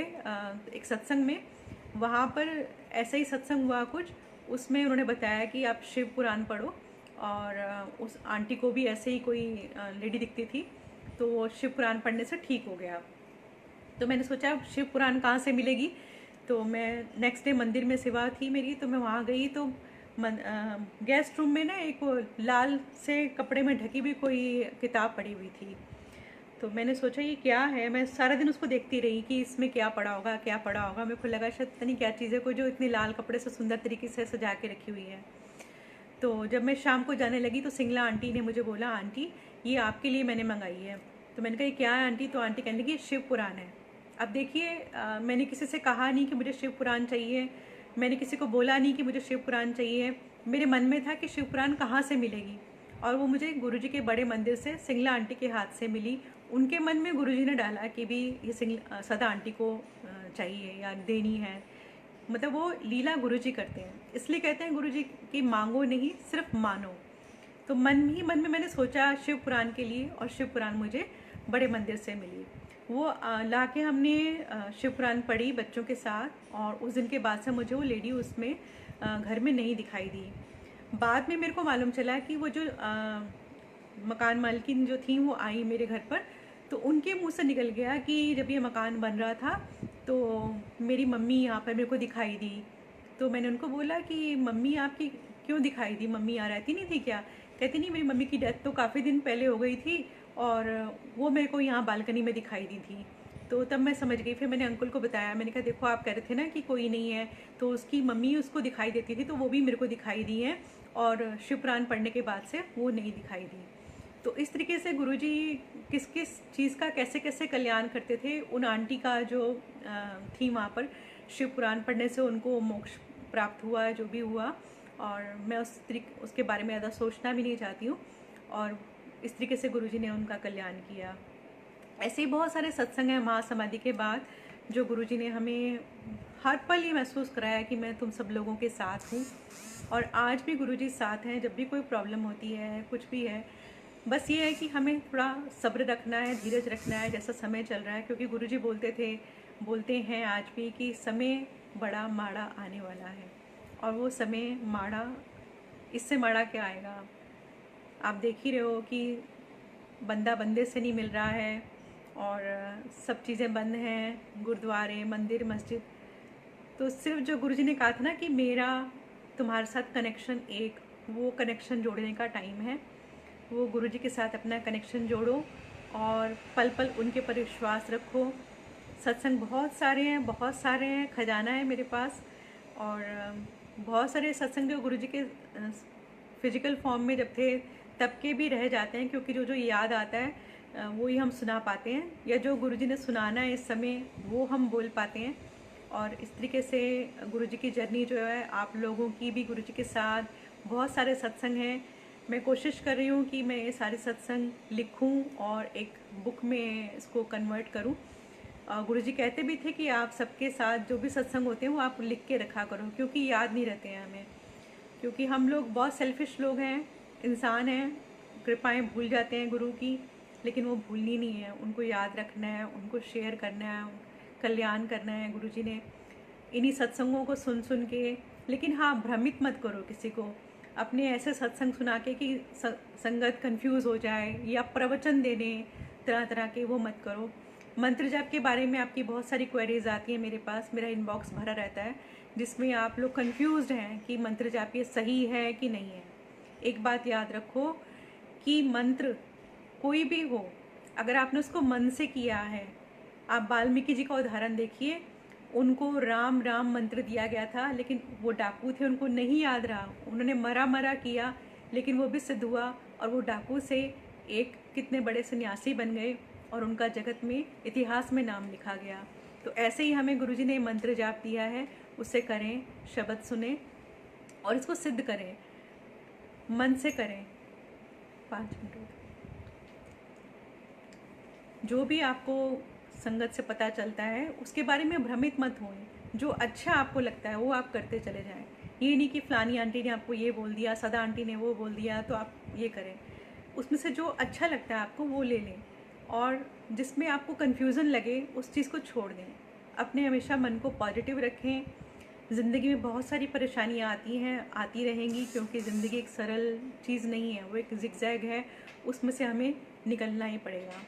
एक सत्संग में। वहाँ पर ऐसा ही सत्संग हुआ कुछ, उसमें उन्होंने बताया कि आप शिव पुराण पढ़ो। और उस आंटी को भी ऐसे ही कोई लेडी दिखती थी, तो वो शिव पुराण पढ़ने से ठीक हो गया। तो मैंने सोचा शिव पुराण कहाँ से मिलेगी। तो मैं नेक्स्ट डे मंदिर में सेवा थी मेरी, तो मैं वहाँ गई। तो गेस्ट रूम में ना एक लाल से कपड़े में ढकी हुई कोई किताब पड़ी हुई थी। तो मैंने सोचा ये क्या है, मैं सारा दिन उसको देखती रही कि इसमें क्या पड़ा होगा, क्या पड़ा होगा। मेरे को लगा शायद पता नहीं क्या चीज़ है, कोई जो इतने लाल कपड़े से सुंदर तरीके से सजा के रखी हुई है। तो जब मैं शाम को जाने लगी तो सिंगला आंटी ने मुझे बोला, आंटी ये आपके लिए मैंने मंगाई है। तो मैंने कहा ये क्या है आंटी। तो आंटी कहने लगी ये शिव पुराण है। अब देखिए मैंने किसी से कहा नहीं कि मुझे शिव पुराण चाहिए, मैंने किसी को बोला नहीं कि मुझे शिव पुराण चाहिए। मेरे मन में था कि शिव पुराण कहाँ से मिलेगी, और वो मुझे गुरुजी के बड़े मंदिर से सिंगला आंटी के हाथ से मिली। उनके मन में गुरुजी ने डाला कि भी ये सदा आंटी को चाहिए या देनी है। मतलब वो लीला गुरुजी करते हैं, इसलिए कहते हैं गुरुजी की मांगो नहीं, सिर्फ मानो। तो मन ही मन में मैंने सोचा शिव पुराण के लिए, और शिव पुराण मुझे बड़े मंदिर से मिली। वो ला के हमने शिव पुराण पढ़ी बच्चों के साथ। और उस दिन के बाद से मुझे वो लेडी उसमें घर में नहीं दिखाई दी। बाद में मेरे को मालूम चला कि वो जो मकान मालकिन जो थी वो आई मेरे घर पर। तो उनके मुंह से निकल गया कि जब ये मकान बन रहा था तो मेरी मम्मी यहाँ पर मेरे को दिखाई दी। तो मैंने उनको बोला कि मम्मी आपकी क्यों दिखाई दी, मम्मी यहाँ रहती नहीं थी क्या। कहती नहीं, मेरी मम्मी की डेथ तो काफ़ी दिन पहले हो गई थी और वो मेरे को यहाँ बालकनी में दिखाई दी थी। तो तब मैं समझ गई। फिर मैंने अंकल को बताया, मैंने कहा देखो आप कह रहे थे ना कि कोई नहीं है, तो उसकी मम्मी उसको दिखाई देती थी, तो वो भी मेरे को दिखाई दी है। और शिव पुराण पढ़ने के बाद से वो नहीं दिखाई दी। तो इस तरीके से गुरुजी किस किस चीज़ का कैसे कैसे कल्याण करते थे। उन आंटी का जो थी वहाँ पर शिव पुराण पढ़ने से उनको मोक्ष प्राप्त हुआ है, जो भी हुआ। और मैं उसके बारे में ज़्यादा सोचना भी नहीं चाहती हूँ। और इस तरीके से गुरुजी ने उनका कल्याण किया। ऐसे ही बहुत सारे सत्संग हैं महासमाधि के बाद, जो गुरुजी ने हमें हर पल ये महसूस कराया कि मैं तुम सब लोगों के साथ हूँ। और आज भी गुरुजी साथ हैं, जब भी कोई प्रॉब्लम होती है, कुछ भी है। बस ये है कि हमें थोड़ा सब्र रखना है, धीरज रखना है जैसा समय चल रहा है। क्योंकि गुरुजी बोलते हैं आज भी कि समय बड़ा माड़ा आने वाला है। और वो समय माड़ा, इससे माड़ा क्या आएगा। आप देख ही रहे हो कि बंदा बंदे से नहीं मिल रहा है, और सब चीज़ें बंद हैं, गुरुद्वारे, मंदिर, मस्जिद। तो सिर्फ जो गुरुजी ने कहा था ना कि मेरा तुम्हारे साथ कनेक्शन एक, वो कनेक्शन जोड़ने का टाइम है। वो गुरुजी के साथ अपना कनेक्शन जोड़ो और पल पल उनके पर विश्वास रखो। सत्संग बहुत सारे हैं, बहुत सारे हैं, खजाना है मेरे पास। और बहुत सारे सत्संग जो गुरुजी के फिजिकल फॉर्म में जब थे तब के भी रह जाते हैं, क्योंकि जो जो याद आता है वो ही हम सुना पाते हैं, या जो गुरुजी ने सुनाना है इस समय वो हम बोल पाते हैं। और इस तरीके से गुरुजी की जर्नी जो है, आप लोगों की भी गुरुजी के साथ बहुत सारे सत्संग हैं। मैं कोशिश कर रही हूँ कि मैं ये सारे सत्संग लिखूँ और एक बुक में इसको कन्वर्ट करूँ। गुरुजी कहते भी थे कि आप सबके साथ जो भी सत्संग होते हैं वो आप लिख के रखा करो, क्योंकि याद नहीं रहते हैं हमें। क्योंकि हम लोग बहुत सेल्फिश लोग हैं, इंसान हैं, कृपाएं भूल जाते हैं गुरु की, लेकिन वो भूलनी नहीं है, उनको याद रखना है, उनको शेयर करना है, कल्याण करना है। गुरुजी ने इन्हीं सत्संगों को सुन सुन के, लेकिन हाँ, भ्रमित मत करो किसी को अपने ऐसे सत्संग सुना के कि संगत कंफ्यूज हो जाए, या प्रवचन देने तरह तरह के, वो मत करो। मंत्र जाप के बारे में आपकी बहुत सारी क्वेरीज आती हैं मेरे पास, मेरा इनबॉक्स भरा रहता है, जिसमें आप लोग कंफ्यूज्ड हैं कि मंत्र जाप ये सही है कि नहीं है। एक बात याद रखो कि मंत्र कोई भी हो, अगर आपने उसको मन से किया है, आप वाल्मीकि जी का उदाहरण देखिए, उनको राम राम मंत्र दिया गया था, लेकिन वो डाकू थे, उनको नहीं याद रहा, उन्होंने मरा मरा किया, लेकिन वो भी सिद्ध हुआ, और वो डाकू से एक कितने बड़े सन्यासी बन गए, और उनका जगत में, इतिहास में नाम लिखा गया। तो ऐसे ही हमें गुरुजी ने मंत्र जाप दिया है, उसे करें, शब्द सुने और इसको सिद्ध करें, मन से करें। 5 मिनट। जो भी आपको संगत से पता चलता है उसके बारे में भ्रमित मत होएं, जो अच्छा आपको लगता है वो आप करते चले जाएं। ये नहीं कि फलानी आंटी ने आपको ये बोल दिया, सदा आंटी ने वो बोल दिया, तो आप ये करें। उसमें से जो अच्छा लगता है आपको वो ले लें, और जिसमें आपको कन्फ्यूज़न लगे उस चीज़ को छोड़ दें। अपने हमेशा मन को पॉजिटिव रखें। ज़िंदगी में बहुत सारी परेशानियाँ आती हैं, आती रहेंगी, क्योंकि ज़िंदगी एक सरल चीज़ नहीं है, वो एक जिगजैग है, उसमें से हमें निकलना ही पड़ेगा।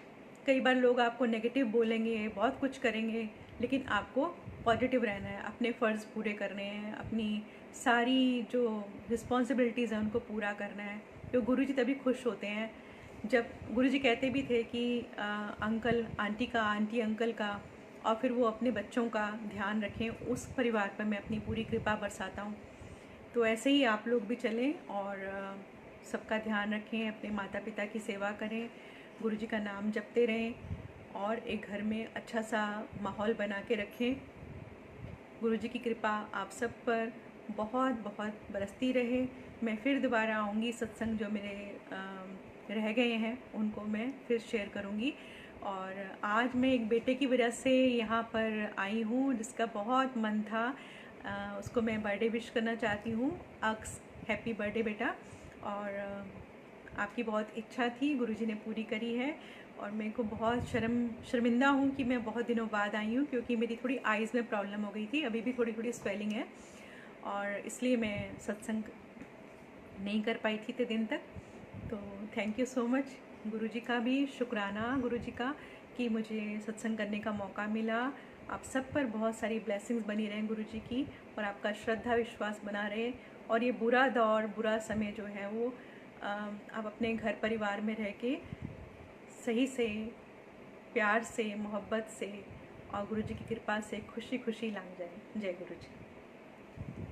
कई बार लोग आपको नेगेटिव बोलेंगे, बहुत कुछ करेंगे, लेकिन आपको पॉजिटिव रहना है, अपने फ़र्ज़ पूरे करने हैं, अपनी सारी जो रिस्पॉन्सिबिलिटीज़ हैं उनको पूरा करना है। तो गुरुजी तभी खुश होते हैं जब, गुरुजी कहते भी थे कि अंकल आंटी का, आंटी अंकल का, और फिर वो अपने बच्चों का ध्यान रखें, उस परिवार पर मैं अपनी पूरी कृपा बरसाता हूँ। तो ऐसे ही आप लोग भी चलें और सबका ध्यान रखें, अपने माता पिता की सेवा करें, गुरुजी का नाम जपते रहें, और एक घर में अच्छा सा माहौल बना के रखें। गुरुजी की कृपा आप सब पर बहुत बहुत बरसती रहे। मैं फिर दोबारा आऊँगी, सत्संग जो मेरे रह गए हैं उनको मैं फिर शेयर करूँगी। और आज मैं एक बेटे की वजह से यहाँ पर आई हूँ, जिसका बहुत मन था, उसको मैं बर्थडे विश करना चाहती हूँ। अक्स, हैप्पी बर्थडे बेटा। और आपकी बहुत इच्छा थी, गुरुजी ने पूरी करी है, और मेरे को बहुत शर्मिंदा हूँ कि मैं बहुत दिनों बाद आई हूँ, क्योंकि मेरी थोड़ी आइज़ में प्रॉब्लम हो गई थी, अभी भी थोड़ी थोड़ी स्वेलिंग है, और इसलिए मैं सत्संग नहीं कर पाई थी इतने दिन तक। तो थैंक यू सो मच, गुरुजी का भी शुक्राना, गुरुजी का, कि मुझे सत्संग करने का मौका मिला। आप सब पर बहुत सारी ब्लेसिंग्स बनी रहें गुरुजी की, और आपका श्रद्धा विश्वास बना रहे, और ये बुरा दौर, बुरा समय जो है वो आप अपने घर परिवार में रह के सही से, प्यार से, मोहब्बत से और गुरुजी की कृपा से खुशी खुशी लंघ जाए। जय गुरुजी।